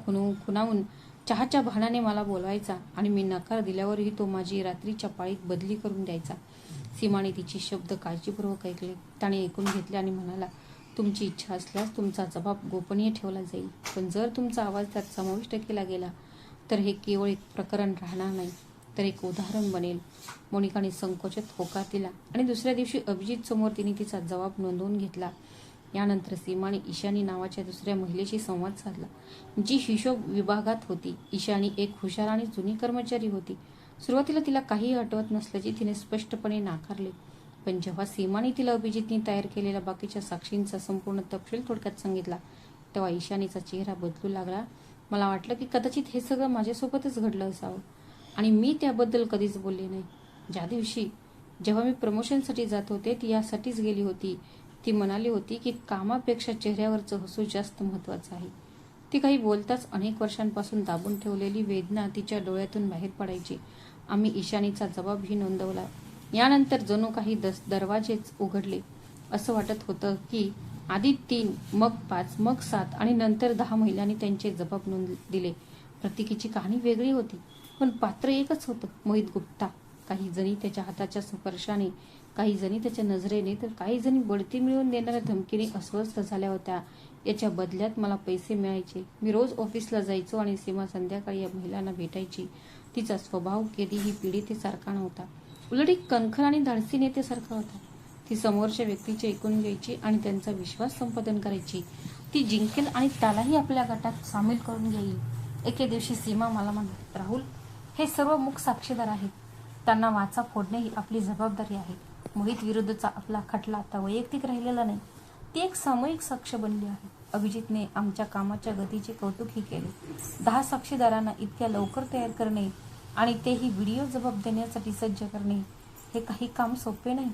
खुणावून चहाच्या बहाण्याने मला बोलवायचा आणि मी नकार दिल्यावरही तो माझी रात्रीच्या पाळीत बदली करून द्यायचा. सीमाने तिची शब्द काळजीपूर्वक ऐकले. त्याने ऐकून घेतले आणि म्हणाला, तुमची इच्छा असल्यास तुमचा जबाब गोपनीय ठेवला जाईल, पण जर तुमचा आवाज त्यात समाविष्ट केला गेला तर हे केवळ एक प्रकरण राहणार नाही तर एक उदाहरण बनेल. मोनिकाने संकोचात होकार दिला आणि दुसऱ्या दिवशी अभिजित समोर तिने तिचा जबाब नोंदवून घेतला. यानंतर सीमाने ईशानी नावाच्या दुसऱ्या महिलेशी संवाद साधला, जी हिशोब विभागात होती. ईशानी एक हुशार आणि जुनी कर्मचारी होती. सुरुवातीला तिला काही आठवत नसल्याचे तिने स्पष्टपणे नाकारले, पण जेव्हा सीमाने तिला अभिजितने तयार केलेल्या बाकीच्या साक्षींचा संपूर्ण तपशील थोडक्यात सांगितला तेव्हा ईशानीचा चेहरा बदलू लागला. मला वाटलं की कदाचित हे सगळं माझ्यासोबतच घडलं असावं आणि मी त्याबद्दल कधीच बोलले नाही. ज्या दिवशी जेव्हा मी प्रमोशनसाठी जात होते ती यासाठीच गेली होती. ती म्हणाली होती की कामापेक्षा चेहऱ्यावरचं हसू जास्त महत्वाचं आहे. ती काही बोलताच अनेक वर्षांपासून दाबून ठेवलेली वेदना तिच्या डोळ्यातून बाहेर पडायची. आम्ही ईशानीचा जबाबही नोंदवला. यानंतर जणू काही दरवाजेच उघडले. असं वाटत होतं की आधी 3, मग 5, मग 7 आणि नंतर 10 महिलांनी त्यांचे जबाब दिले. प्रत्येकीची कहाणी वेगळी होती, पण पात्र एकच होतं, मोहित गुप्ता. काही जणी त्याच्या हाताच्या स्पर्शाने, काही जणी त्याच्या नजरेने, तर काही जणी बढती मिळवून देणाऱ्या धमकीने अस्वस्थ झाल्या होत्या. याच्या बदल्यात मला पैसे मिळायचे. मी रोज ऑफिसला जायचो आणि सीमा संध्याकाळी या महिलांना भेटायची. तिचा स्वभाव कधीही पीडितेसारखा नव्हता, उलट एक कणखर आणि धाडसी नेतेसारखा होता. ती समोरच्या व्यक्तीचे ऐकून घ्यायची आणि त्यांचा विश्वास संपादन करायची. ती जिंकेल आणि त्यालाही आपल्या गटात सामील करून घेईल. एके दिवशी सीमा मला म्हणाली, राहुल, हे सर्व मूक साक्षीदार आहेत. त्यांना वाचा फोडणे ही आपली जबाबदारी आहे. मोहित विरुद्धचा आपला खटला आता वैयक्तिक राहिलेला नाही, ती एक सामूहिक साक्ष बनली आहे. अभिजितने आमच्या कामाच्या गतीचे कौतुकही केले. 10 साक्षीदारांना इतक्या लवकर तयार करणे आणि तेही व्हिडिओ जबाब देण्यासाठी सज्ज करणे, हे काही काम सोपे नाही.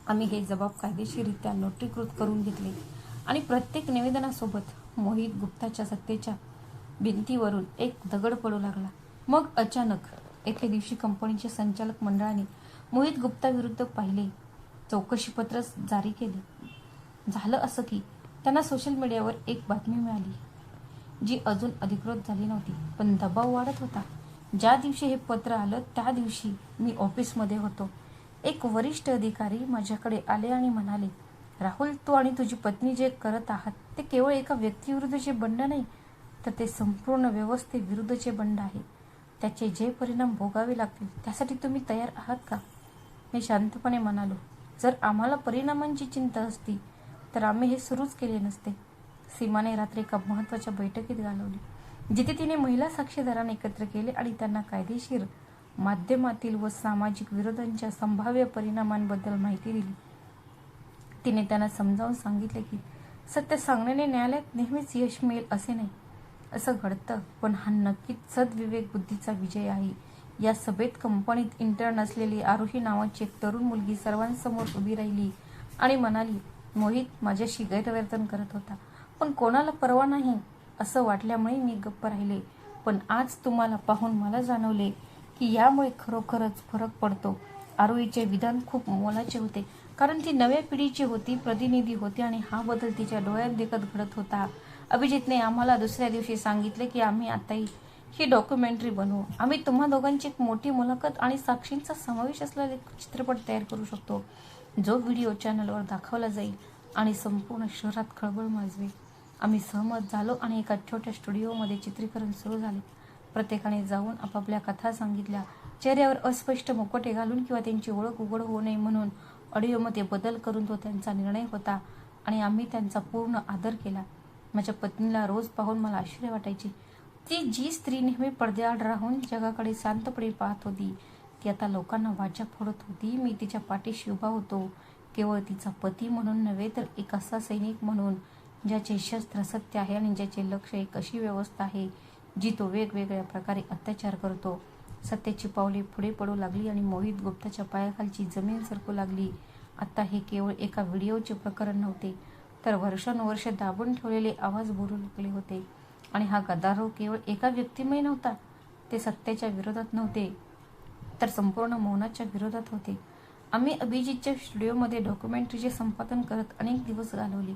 आम्ही हे जबाब कायदेशीररित्या नोटरीकृत करून घेतले आणि प्रत्येक निवेदनासोबत मोहित गुप्ताच्या सत्तेच्या भिंतीवरून एक दगड पडू लागला. मग अचानक एके दिवशी कंपनीच्या संचालक मंडळाने मोहित गुप्ताविरुद्ध पाहिले चौकशीपत्र जारी केले. झालं असं की त्यांना सोशल मीडियावर एक बातमी मिळाली जी अजून अधिकृत झाली नव्हती, पण दबाव वाढत होता. ज्या दिवशी हे पत्र आलं त्या दिवशी मी ऑफिसमध्ये होतो. एक वरिष्ठ अधिकारी माझ्याकडे आले आणि म्हणाले, राहुल, तू आणि तुझी पत्नी जे करत आहात ते केवळ एका व्यक्तीविरुद्धचे बंड नाही, तर ते संपूर्ण व्यवस्थेविरुद्धचे बंड आहे. त्याचे जे परिणाम भोगावे लागतील त्यासाठी तुम्ही तयार आहात का? मी शांतपणे म्हणालो, जर आम्हाला परिणामांची चिंता असती तर आम्ही हे सुरूच केले नसते. सीमाने रात्री एका महत्त्वाच्या बैठकीत घालवली, जिथे तिने महिला साक्षीदारांना एकत्र केले आणि त्यांना कायदेशीर माध्यमातील व सामाजिक विरोधांच्या संभाव्य परिणामांबद्दल माहिती दिली. तिने त्यांना समजावून सांगितले की सत्य सांगण्याने न्यायालयात नेहमीच यश मिळेल असे नाही. असं घडतं, पण हा नक्कीच सद्विवेक बुद्धीचा विजय आहे. या सभेत कंपनीत इंटर्न असलेली आरोही नावाची एक तरुण मुलगी सर्वांसमोर उभी राहिली आणि म्हणाली, मोहित माझ्याशी गैरवर्तन करत होता, पण कोणाला पर्वा नाही असं वाटल्यामुळे मी गप्प राहिले. पण आज तुम्हाला पाहून मला जाणवले की यामुळे खरोखरच फरक पडतो. आरोहीचे विधान खूप मोलाचे होते, कारण ती नव्या पिढीची होती, प्रतिनिधी होती आणि हा बदल तिच्या डोळ्यात देखत घडत होता. अभिजितने आम्हाला दुसऱ्या दिवशी सांगितले की आम्ही आताही ही डॉक्युमेंटरी बनवू. आम्ही तुम्हा दोघांची एक मोठी मुलाखत आणि साक्षींचा समावेश असलेला एक चित्रपट तयार करू शकतो, जो व्हिडिओ चॅनलवर दाखवला जाईल आणि संपूर्ण शहरात खळबळ माजवेल. आम्ही सहमत झालो आणि एका छोट्या स्टुडिओमध्ये चित्रीकरण सुरू झाले. प्रत्येकाने जाऊन आपापल्या कथा सांगितल्या. चेहऱ्यावर अस्पष्ट मुखवटे घालून किंवा त्यांची ओळख उघड होऊ नये म्हणून ऑडिओमध्ये बदल करून तो त्यांचा निर्णय होता आणि आम्ही त्यांचा पूर्ण आदर केला. माझ्या पत्नीला रोज पाहून मला आश्चर्य वाटायचे. ती जी स्त्री नेहमी पडद्याआड राहून जगाकडे शांतपणे पाहत होती, ती आता लोकांना वाचा फोडत होती. मी तिच्या पाठीशी उभा होतो, केवळ तिचा पती म्हणून नव्हे, तर एक असा सैनिक म्हणून ज्याचे शस्त्र सत्य आहे आणि ज्याचे लक्ष एक अशी व्यवस्था आहे जी तो वेगवेगळ्या प्रकारे अत्याचार करतो. सत्याची पावले पुढे पडू लागली आणि मोहित गुप्ताच्या पायाखालची जमीन सरकू लागली. आता हे केवळ एका व्हिडिओचे प्रकरण नव्हते, तर वर्षानुवर्षे दाबून ठेवलेले आवाज बोलू लागले होते. आणि हा गदारोळ केवळ एका व्यक्तीमुळे नव्हता. ते सत्याच्या विरोधात नव्हते, तर संपूर्ण मौनाच्या विरोधात होते. आम्ही अभिजितच्या स्टुडिओमध्ये डॉक्युमेंटरीचे संपादन करत अनेक दिवस घालवले.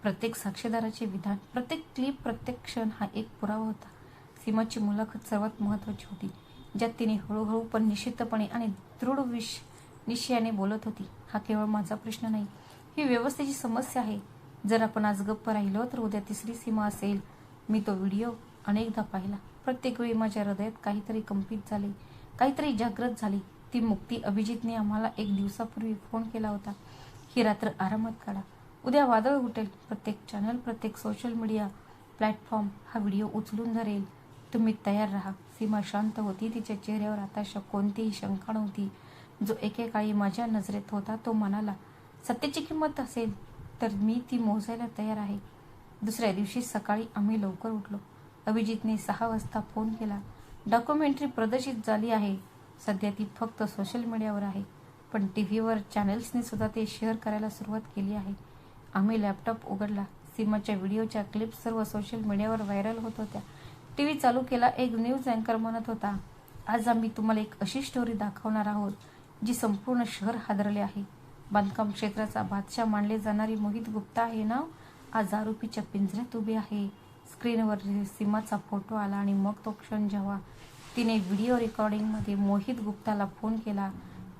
प्रत्येक साक्षीदाराचे विधान, प्रत्येक क्लिप, प्रत्येक क्षण हा एक पुरावा होता. सीमाची मुलाखत सर्वात महत्त्वाची होती, ज्यात तिने हळूहळू पण निश्चितपणे आणि दृढ निश्चयाने बोलत होती. हा केवळ माझा प्रश्न नाही, ही व्यवस्थेची समस्या आहे. जर आपण आज गप्प राहिलो तर उद्या तिसरी सीमा असेल. मी तो व्हिडिओ अनेकदा पाहिला. प्रत्येक वेळी माझ्या हृदयात काहीतरी कंपित झाले, काहीतरी जागृत झाले. ती मुक्ती. अभिजितने आम्हाला एक दिवसापूर्वी फोन केला होता, ही रात्र आरामात काढा, उद्या वादळ उठेल. प्रत्येक चॅनल, प्रत्येक सोशल मीडिया प्लॅटफॉर्म हा व्हिडिओ उचलून धरेल. तुम्ही तयार राहा. सीमा शांत होती. तिच्या चेहऱ्यावर आता कोणतीही शंका नव्हती. जो एकेकाळी माझ्या नजरेत होता, तो म्हणाला, सत्याची किंमत असेल तर मी ती मोजायला तयार आहे. दुसऱ्या दिवशी सकाळी आम्ही लवकर उठलो. अभिजितने 6 वाजता फोन केला. डॉक्युमेंटरी प्रदर्शित झाली आहे. सध्या ती फक्त सोशल मीडियावर आहे, पण टीव्हीवर चॅनल्सने सुद्धा ते शेअर करायला सुरुवात केली आहे. आम्ही लॅपटॉप उघडला. सीमाच्या व्हिडिओच्या क्लिप्स सर्व सोशल मीडियावर व्हायरल होत होत्या. टीव्ही चालू केला. एक न्यूज अँकर म्हणत होता, आज आम्ही तुम्हाला एक अशी स्टोरी दाखवणार आहोत जी संपूर्ण शहर हादरले आहे. बांधकाम क्षेत्राचा बादशाह मानले जाणारी मोहित गुप्ता हे नाव आज आरोपीच्या पिंजऱ्यात उभे आहे. स्क्रीनवर सीमाचा फोटो आला आणि मग तो क्षण जेव्हा तिने व्हिडिओ रेकॉर्डिंगमध्ये मोहित गुप्ताला फोन केला.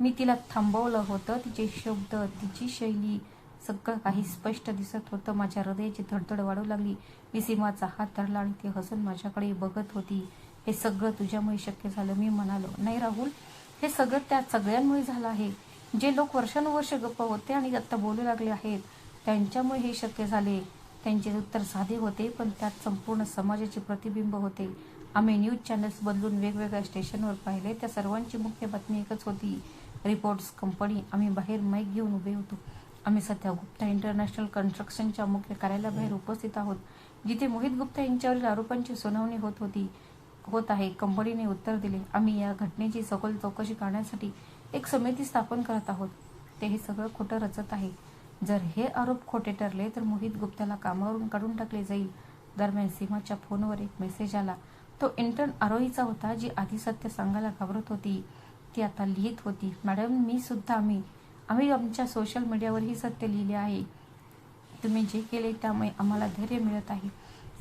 मी तिला थांबवलं होतं. तिचे शब्द, तिची शैली, सगळं काही स्पष्ट दिसत होतं. माझ्या हृदयाची धडधड वाढू लागली. मी सीमाचा हात धरला आणि ती हसून माझ्याकडे बघत होती. हे सगळं तुझ्यामुळे शक्य झालं. मी म्हणालो, नाही राहुल, हे सगळं त्या सगळ्यांमुळे झालं आहे. जे लोक वर्षानुवर्ष गप्प होते आणि आता बोलू लागले आहेत, त्यांच्यामुळे हे शक्य झाले. त्यांचे उत्तर साधे होते, पण त्यात संपूर्ण समाजाचे प्रतिबिंब होते. आम्ही न्यूज चॅनल्स बदलून वेगवेगळ्या स्टेशनवर पाहिले. त्या सर्वांची मुख्य बातमी एकच होती, रिपोर्ट्स कंपनी. आम्ही बाहेर माईक घेऊन उभे होतो. आम्ही सध्या गुप्ता इंटरनॅशनल कन्स्ट्रक्शनच्या मुख्य कार्यालयाबाहेर उपस्थित आहोत, जिथे मोहित गुप्ता यांच्यावरील आरोपांची सुनावणी होत आहे. कंपनीने उत्तर दिले, आम्ही या घटनेची सखोल चौकशी करण्यासाठी एक समिती स्थापन करत आहोत. ते हे सगळं खोटं रचत आहे. जर हे आरोप खोटे ठरले तर मोहित गुप्ताला कामावरून काढून टाकले जाईल. दरम्यान सीमाच्या फोनवर एक मेसेज आला. तो इंटर्न आरोहीचा होता, जी आधी सत्य सांगायला घाबरत होती. ती आता लिहित होती, मॅडम आम्ही आमच्या सोशल मीडियावर ही सत्य लिहिले आहे. तुम्ही जे केले त्यामुळे आम्हाला धैर्य मिळत आहे.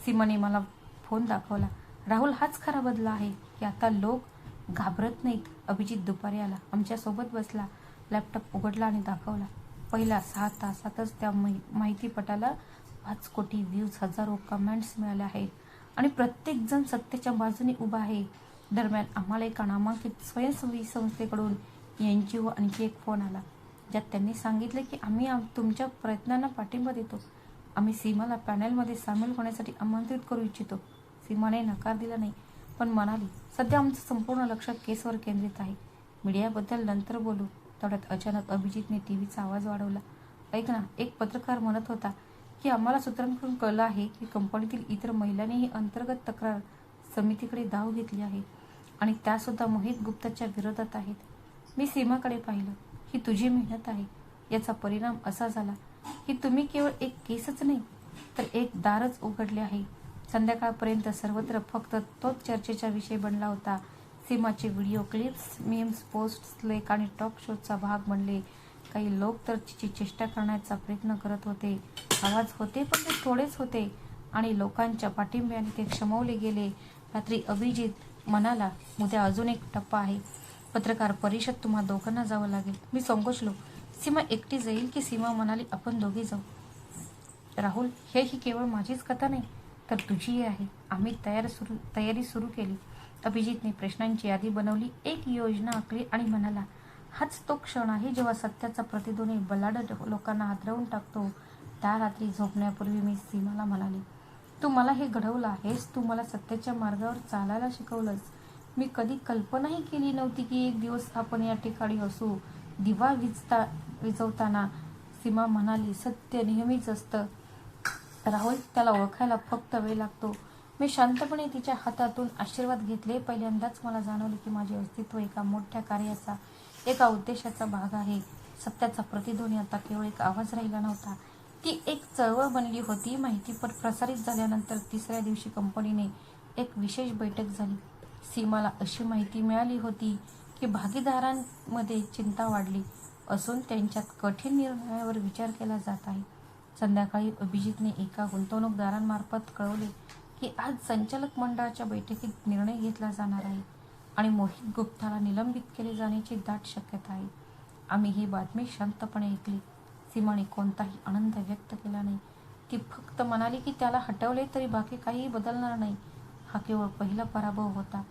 सीमाने मला फोन दाखवला. राहुल, हाच खरा बदला आहे की आता लोक घाबरत नाहीत. अभिजित दुपारी आला, आमच्यासोबत बसला, लॅपटॉप उघडला आणि दाखवला. पहिल्या 6 तासातच त्या माहितीपटाला 5 कोटी व्ह्यूज, हजारो कमेंट्स मिळाले आहेत आणि प्रत्येक जण सत्याच्या बाजूने उभा आहे. दरम्यान आम्हाला एका नामांकित स्वयंसेवी संस्थेकडून NGO आणखी एक फोन आला, ज्यात त्यांनी सांगितले की आम्ही तुमच्या प्रयत्नांना पाठिंबा देतो. आम्ही सीमाला पॅनेलमध्ये सामील होण्यासाठी आमंत्रित करू इच्छितो. सीमाने नकार दिला नाही, पण म्हणाली, सध्या आमचं संपूर्ण लक्ष केसवर केंद्रित आहे. मीडियाबद्दल नंतर बोलू. तेवढ्यात अचानक अभिजितने टीव्हीचा आवाज वाढवला. ऐक ना, एक पत्रकार म्हणत होता की आम्हाला सूत्रांकडून कळलं आहे की कंपनीतील इतर महिलांनीही अंतर्गत तक्रार समितीकडे धाव घेतली आहे आणि त्यासुद्धा मोहित गुप्ताच्या विरोधात आहेत. मी सीमाकडे पाहिलं. ही तुझी मेहनत आहे. याचा परिणाम असा झाला की तुम्ही केवळ एक केसच नाही तर एक दारच उघडले आहे. संध्याकाळपर्यंत सर्वत्र फक्त तोच चर्चेचा विषय बनला होता. सीमाचे व्हिडिओ क्लिप्स, मीम्स, पोस्ट्स, लेख आणि टॉक शोचा भाग बनले. काही लोक तर तिची चेष्टा करण्याचा प्रयत्न करत होते. आवाज होते, पण ते थोडेच होते आणि लोकांच्या पाठिंब्याने ते क्षमवले गेले. रात्री अभिजित म्हणाला, उद्या अजून एक टप्पा आहे. पत्रकार परिषद, तुम्हा दोघांना जावं लागेल. मी संकोचलो. सीमा एकटी जाईल की? सीमा म्हणाली, आपण दोघे जाऊ. राहुल, ही केवळ माझीच कथा नाही तर तुझीही आहे. आम्ही तयारी सुरू केली. अभिजितने प्रश्नांची यादी बनवली, एक योजना आखली आणि म्हणाला, हाच तो क्षण आहे जेव्हा सत्याचा प्रतिध्वनी बलाढ्य लोकांना हादरवून टाकतो. त्या रात्री झोपण्यापूर्वी मी सीमाला म्हणाले, तू मला हे घडवलं आहेस. तू मला सत्याच्या मार्गावर चालायला शिकवलंस. मी कधी कल्पनाही केली नव्हती की एक दिवस आपण या ठिकाणी असू. दिवा विझवताना सीमा म्हणाली, सत्य नेहमीच असतं राहुल, त्याला ओळखायला फक्त वेळ लागतो. मी शांतपणे तिच्या हातातून आशीर्वाद घेतले. पहिल्यांदाच मला जाणवले की माझे अस्तित्व एका मोठ्या कार्याचा, एका उद्देशाचा भाग आहे. सत्याचा प्रतिध्वनी आता केवळ एक आवाज राहिला नव्हता, ती एक चळवळ बनली होती. माहितीपट प्रसारित झाल्यानंतर 3ऱ्या दिवशी कंपनीने एक विशेष बैठक झाली. सीमाला अशी माहिती मिळाली होती की भागीदारांमध्ये चिंता वाढली असून त्यांच्यात कठीण निर्णयावर विचार केला जात आहे. संध्याकाळी अभिजितने एका गुंतवणूकदारांमार्फत कळवले की आज संचालक मंडळाच्या बैठकीत निर्णय घेतला जाणार आहे आणि मोहित गुप्ताला निलंबित केले जाण्याची दाट शक्यता आहे. आम्ही ही बातमी शांतपणे ऐकली. सीमाने कोणताही आनंद व्यक्त केला नाही. ती फक्त म्हणाली की त्याला हटवले तरी बाकी काहीही बदलणार नाही. हा केवळ पहिला पराभव होता.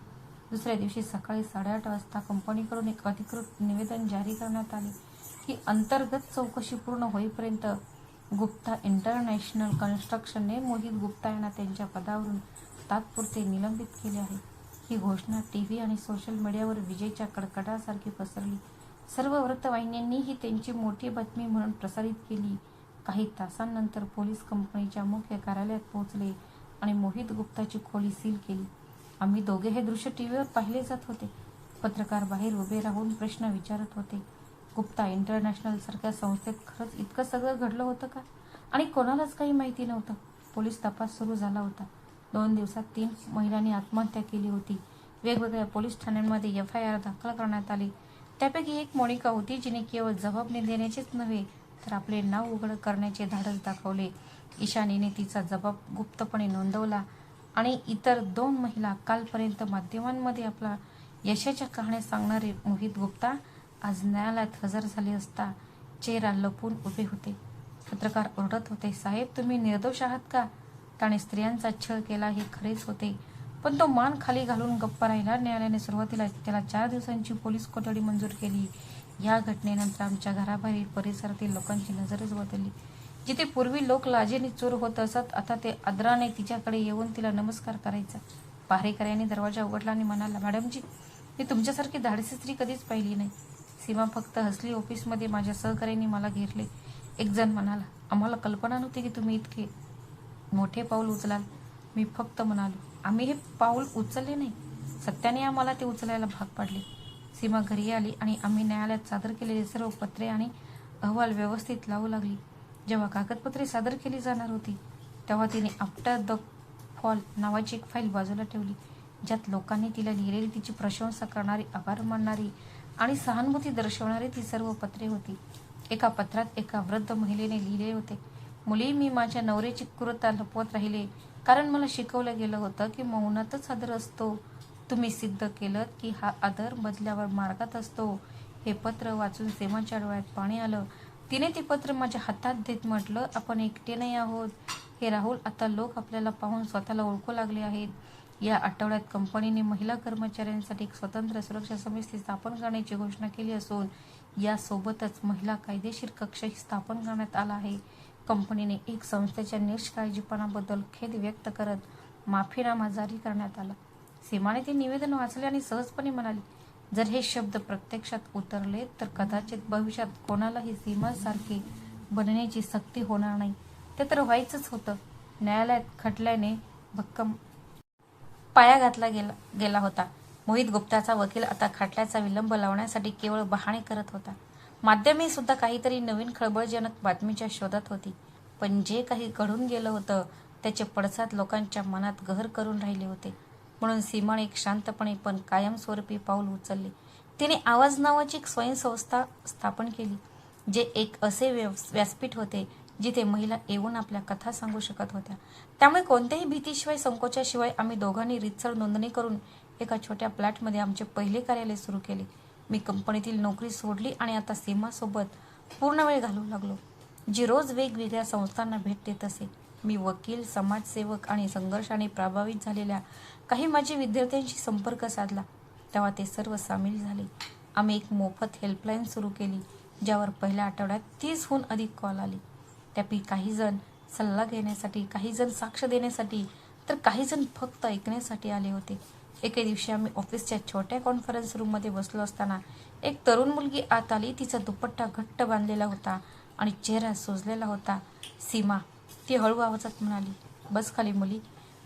दुसऱ्या दिवशी सकाळी 8:30 वाजता कंपनीकडून एक अधिकृत निवेदन जारी करण्यात आले की अंतर्गत चौकशी पूर्ण होईपर्यंत गुप्ता इंटरनॅशनल कन्स्ट्रक्शनने मोहित गुप्ता यांना त्यांच्या पदावरून तात्पुरते निलंबित केले आहे. ही घोषणा टीव्ही आणि सोशल मीडियावर विजेच्या कडकडासारखी पसरली. सर्व वृत्तवाहिन्यांनी ही त्यांची मोठी बातमी म्हणून प्रसारित केली. काही तासांनंतर पोलीस कंपनीच्या मुख्य कार्यालयात पोहोचले आणि मोहित गुप्ताची खोली सील केली. आम्ही दोघे हे दृश्य टीव्हीवर पाहिले जात होते. पत्रकार बाहेर उभे राहून प्रश्न विचारत होते. गुप्ता इंटरनॅशनल सारख्या संस्थेत खरंच इतकं सगळं घडलं होतं का? आणि कोणालाच काही माहिती नव्हतं. पोलीस तपास सुरू झाला होता. 2 दिवसात 3 महिलांनी आत्महत्या केली होती. वेगवेगळ्या पोलीस ठाण्यांमध्ये FIR दाखल करण्यात आली. त्यापैकी एक मोनिका होती, जिने केवळ जबाब देण्याचेच नव्हे तर आपले नाव उघड करण्याचे धाडस दाखवले. ईशानीने तिचा जबाब गुप्तपणे नोंदवला आणि इतर 2 महिला, कालपर्यंत माध्यमांमध्ये आपला यशाच्या कहाण्या सांगणारे मोहित गुप्ता, आज न्यायालयात हजर झाले असता चेहरा लपवून उभे होते. पत्रकार ओरडत होते, साहेब, तुम्ही निर्दोष आहात का? त्याने स्त्रियांचा छळ केला हे खरेच होते, पण तो मान खाली घालून गप्प राहिला. न्यायालयाने सुरुवातीला त्याला 4 दिवसांची पोलीस कोठडी मंजूर केली. या घटनेनंतर आमच्या घराबाहेरील परिसरातील लोकांची नजरच बदलली. जिथे पूर्वी लोक लाजेने चूर होत असत, आता ते आदराने तिच्याकडे येऊन तिला नमस्कार करायचा. पहारेकऱ्याने दरवाजा उघडला आणि म्हणाला, मॅडमजी, मी तुमच्यासारखी धाडसी स्त्री कधीच पाहिली नाही. सीमा फक्त हसली. ऑफिसमध्ये माझ्या सहकार्यांनी मला घेरले. एक जण म्हणाला, आम्हाला कल्पना नव्हती की तुम्ही इतके मोठे पाऊल उचलाल. मी फक्त म्हणालो, आम्ही हे पाऊल उचलले नाही, सत्याने आम्हाला ते उचलायला भाग पाडले. सीमा घरी आली आणि आम्ही न्यायालयात सादर केलेले सर्व पत्रे आणि अहवाल व्यवस्थित लावू लागली. जेव्हा कागदपत्रे सादर केली जाणार होती तेव्हा तिने आफ्टर द फॉल नावाची एक फाईल बाजूला ठेवली, ज्यात लोकांनी तिला लिहिलेली तिची प्रशंसा करणारी, आभार मानणारी आणि सहानुभूती दर्शवणारी ती सर्व पत्रे होती. एका पत्रात एका वृद्ध महिलेने लिहिले होते, मुली, मी माझ्या नवऱ्याची क्रूरता लपवत राहिले कारण मला शिकवलं गेलं होतं की मौनातच आदर असतो. तुम्ही सिद्ध केलं की हा आदर बदल्यावर मार्गात असतो. हे पत्र वाचून सीमाच्या डोळ्यात पाणी आलं. तिने ते पत्र माझ्या हातात देत म्हटलं, आपण एकटे नाही आहोत. हे राहुल, आता लोक आपल्याला पाहून स्वतःला ओळखू लागले आहेत. या आठवड्यात कंपनीने महिला कर्मचाऱ्यांसाठी एक स्वतंत्र सुरक्षा समिती स्थापन करण्याची घोषणा केली असून यासोबतच महिला कायदेशीर कक्षही स्थापन करण्यात आला आहे. कंपनीने एक संस्थेच्या निष्काळजीपणाबद्दल खेद व्यक्त करत माफीनामा जारी करण्यात आला. सीमाने ते निवेदन वाचले आणि सहजपणे म्हणाली, जर हे शब्द प्रत्यक्षात उतरले तर कदाचित भविष्यात कोणालाही सीमासारखे बनण्याची सक्ती होणार नाही. ते तर व्हायचंच होतं. न्यायालयात खटल्याने भक्कम पाया घातला गेला होता. मोहित गुप्ताचा वकील आता खटल्याचा विलंब लावण्यासाठी केवळ बहाणे करत होता. माध्यमे सुद्धा काहीतरी नवीन खळबळजनक बातमीच्या शोधात होती. पण जे काही घडून गेलं होतं त्याचे पडसाद लोकांच्या मनात गहर करून राहिले होते. म्हणून सीमाने एक शांतपणे पण कायमस्वरूपी पाऊल उचलले. तिने आवाज नावाची एक स्वयंसंस्था स्थापन केली, जे एक असे व्यासपीठ होते जिथे महिला येऊन आपल्या कथा सांगू शकत होत्या. त्यामुळे कोणत्याही भीतीशिवाय, संकोचाशिवाय आम्ही दोघांनी रीतसर नोंदणी करून एका छोट्या फ्लॅटमध्ये आमचे पहिले कार्यालय सुरू केले. मी कंपनीतील नोकरी सोडली आणि आता सीमासोबत पूर्ण वेळ घालवू लागलो, जी रोज वेगवेगळ्या संस्थांना भेट देत असे. मी वकील, समाजसेवक आणि संघर्षाने प्रभावित झालेल्या काही माझ्या विद्यार्थ्यांशी संपर्क साधला, तेव्हा ते सर्व सामील झाले. आम्ही एक मोफत हेल्पलाईन सुरू केली, ज्यावर पहिल्या आठवड्यात 30हून अधिक कॉल आले. त्यापैकी काही जण सल्ला घेण्यासाठी, काही जण साक्ष देण्यासाठी, तर काही जण फक्त ऐकण्यासाठी आले होते. एके दिवशी आम्ही ऑफिसच्या छोट्या कॉन्फरन्स रूममध्ये बसलो असताना एक तरुण मुलगी आत आली. तिचा दुपट्टा घट्ट बांधलेला होता आणि चेहरा सुजलेला होता. सीमा, ती हळू आवाजात म्हणाली. बस खाली मुली,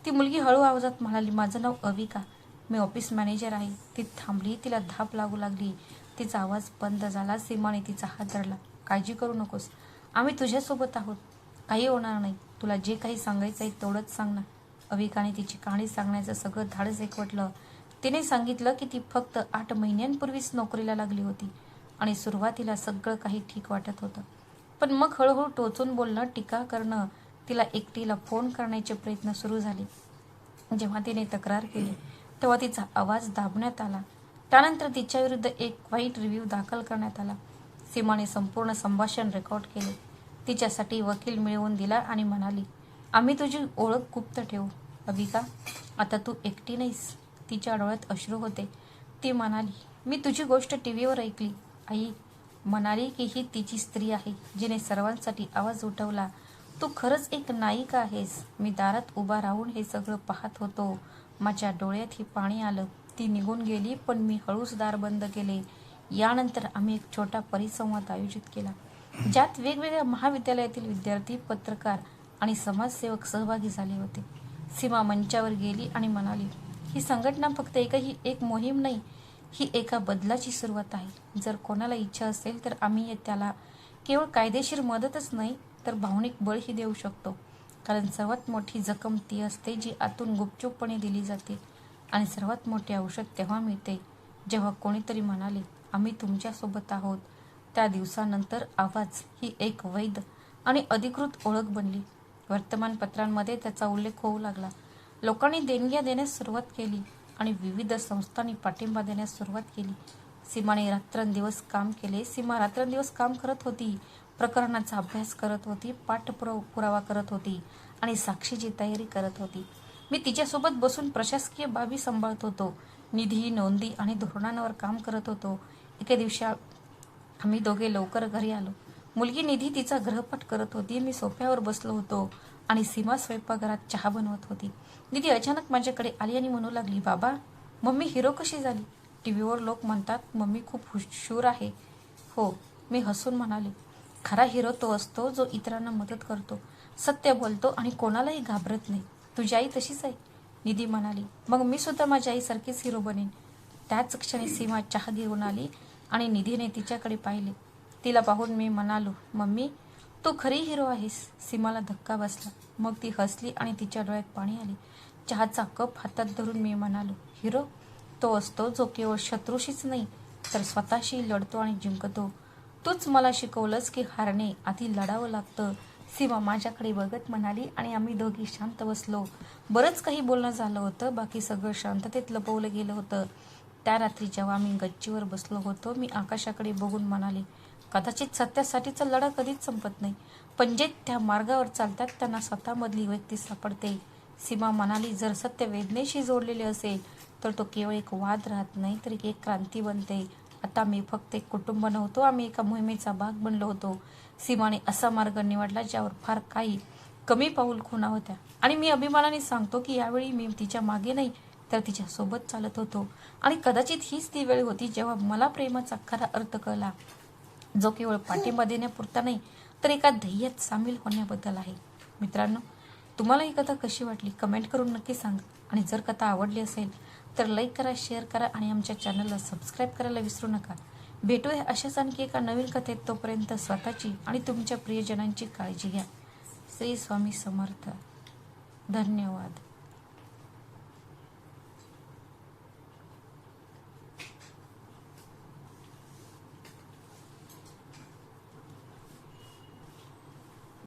ती मुलगी हळू आवाजात म्हणाली. माझं नाव अविका, मी ऑफिस मॅनेजर आहे. ती थांबली. तिला धाप लागू लागली. तिचा आवाज बंद झाला. सीमाने तिचा हात धरला. काळजी करू नकोस, आम्ही तुझ्यासोबत आहोत. काही होणार नाही. तुला जे काही सांगायचं आहे तेवढंच सांग ना. अविकाने तिची कहाणी सांगण्याचं सगळं धाडस एकवटलं. तिने सांगितलं की ती फक्त 8 महिन्यांपूर्वीच नोकरीला लागली होती आणि सुरुवातीला सगळं काही ठीक वाटत होतं. पण मग हळूहळू टोचून बोलणं, टीका करणं, तिला एकटीला फोन करण्याचे प्रयत्न सुरू झाले. जेव्हा तिने तक्रार केली तेव्हा तिचा आवाज दाबण्यात आला. त्यानंतर तिच्याविरुद्ध एक वाईट रिव्ह्यू दाखल करण्यात आला. सीमाने संपूर्ण संभाषण रेकॉर्ड केले, तिच्यासाठी वकील मिळवून दिला आणि म्हणाली, आम्ही तुझी ओळख गुप्त ठेवू. अविका, आता तू एकटी नाहीस. तिच्या डोळ्यात अश्रू होते. ती म्हणाली, मी तुझी गोष्ट टीव्हीवर ऐकली. आई म्हणाली की ही तिची स्त्री आहे जिने सर्वांसाठी आवाज उठवला. तू खरंच एक नायिका आहेस. मी दारात उभा राहून हे सगळं पाहत होतो. माझ्या डोळ्यातही पाणी आलं. ती निघून गेली पण मी हळूच दार बंद केले. यानंतर आम्ही एक छोटा परिसंवाद आयोजित केला, ज्यात वेगवेगळ्या महाविद्यालयातील विद्यार्थी, पत्रकार आणि समाजसेवक सहभागी झाले होते. सीमा मंचावर गेली आणि म्हणाली, ही संघटना फक्त एक मोहीम नाही, ही एका बदलाची सुरुवात आहे. जर कोणाला इच्छा असेल तर आम्ही त्याला केवळ कायदेशीर मदतच नाही तर भावनिक बळही देऊ शकतो. कारण सर्वात मोठी जखम ती असते जी आतून गुपचूपपणे दिली जाते आणि सर्वात मोठे औषध तेव्हा मिळते जेव्हा कोणीतरी म्हणाले, आम्ही तुमच्यासोबत आहोत. त्या दिवसानंतर आवाज ही एक वैध आणि अधिकृत ओळख बनली. वर्तमानपत्रांमध्ये त्याचा उल्लेख होऊ लागला. लोकांनी देणग्या देण्यास सुरुवात केली आणि विविध संस्थांनी पाठिंबा देण्यास सुरुवात केली. सीमा रात्रंदिवस काम करत होती, प्रकरणाचा अभ्यास करत होती, पाठपुरावा करत होती आणि साक्षीची तयारी करत होती. मी तिच्यासोबत बसून प्रशासकीय बाबी सांभाळत होतो, निधी, नोंदी आणि धोरणांवर काम करत होतो. एके दिवशी आम्ही दोघे लवकर घरी आलो. मुलगी निधी तिचा गृहपाठ करत होती. मी सोफ्यावर बसलो होतो आणि सीमा स्वयंपाकघरात चहा बनवत होती. निधी अचानक माझ्याकडे आली आणि म्हणू लागली, बाबा, मम्मी हिरो कशी झाली? टीव्हीवर लोक म्हणतात मम्मी खूप हुशार आहे. हो, मी हसून म्हणाले, खरा हिरो तो असतो जो इतरांना मदत करतो, सत्य बोलतो आणि कोणालाही घाबरत नाही. तुझी आई तशीच आहे. निधी म्हणाली, मग मी सुद्धा माझ्या आईसारखीच हिरो बनेन. त्याच क्षणी सीमा चहा घेऊन आली आणि निधीने तिच्याकडे पाहिले. तिला पाहून मी म्हणालो, मम्मी तू खरी हिरो आहेस. सीमाला धक्का बसला. मग ती हसली आणि तिच्या डोळ्यात पाणी आले. चहाचा कप हातात धरून मी म्हणालो, हिरो तो असतो जो केवळ शत्रूशीच नाही तर स्वतःशी लढतो आणि जिंकतो. तूच मला शिकवलंस की हारणे आधी लढावं लागतं. सीमा माझ्याकडे बघत म्हणाली आणि आम्ही दोघी शांत बसलो. बरंच काही बोलणं झालं होतं. बाकी सगळं शांततेत लपवलं गेलं होतं. त्या रात्री जेव्हा आम्ही गच्चीवर बसलो होतो, मी आकाशाकडे बघून म्हणाले, कदाचित सत्यासाठीचा लढा कधीच संपत नाही, पण जे त्या मार्गावर चालतात त्यांना स्वतःमधली व्यक्ती सापडते. सीमा म्हणाली, जर सत्य वेदनेशी जोडलेले असेल तर तो केवळ एक वाद राहत नाही तर एक क्रांती बनते. आता मी फक्त एक कुटुंब नव्हतो, आम्ही एका मोहिमेचा भाग बनलो होतो. सीमाने असा मार्ग निवडला ज्यावर फार काही कमी पाऊल खुणा होत्या आणि मी अभिमानाने सांगतो की यावेळी मी तिच्या मागे नाही तर तिच्या सोबत चालत होतो. आणि कदाचित हीच ती वेळ होती जेव्हा मला प्रेमाचा खरा अर्थ कळला, जो केवळ पाठिंबा देण्यापुरता नाही तर एका ध्येयात सामील होण्याबद्दल आहे. मित्रांनो, तुम्हाला ही कथा कशी वाटली कमेंट करून नक्की सांगा. आणि जर कथा आवडली असेल तर लाईक करा, शेअर करा आणि आमच्या चॅनलला सबस्क्राईब करायला विसरू नका. भेटूया अशाच आणखी एका नवीन कथेत. तोपर्यंत स्वतःची आणि तुमच्या प्रियजनांची काळजी घ्या. श्री स्वामी समर्थ. धन्यवाद.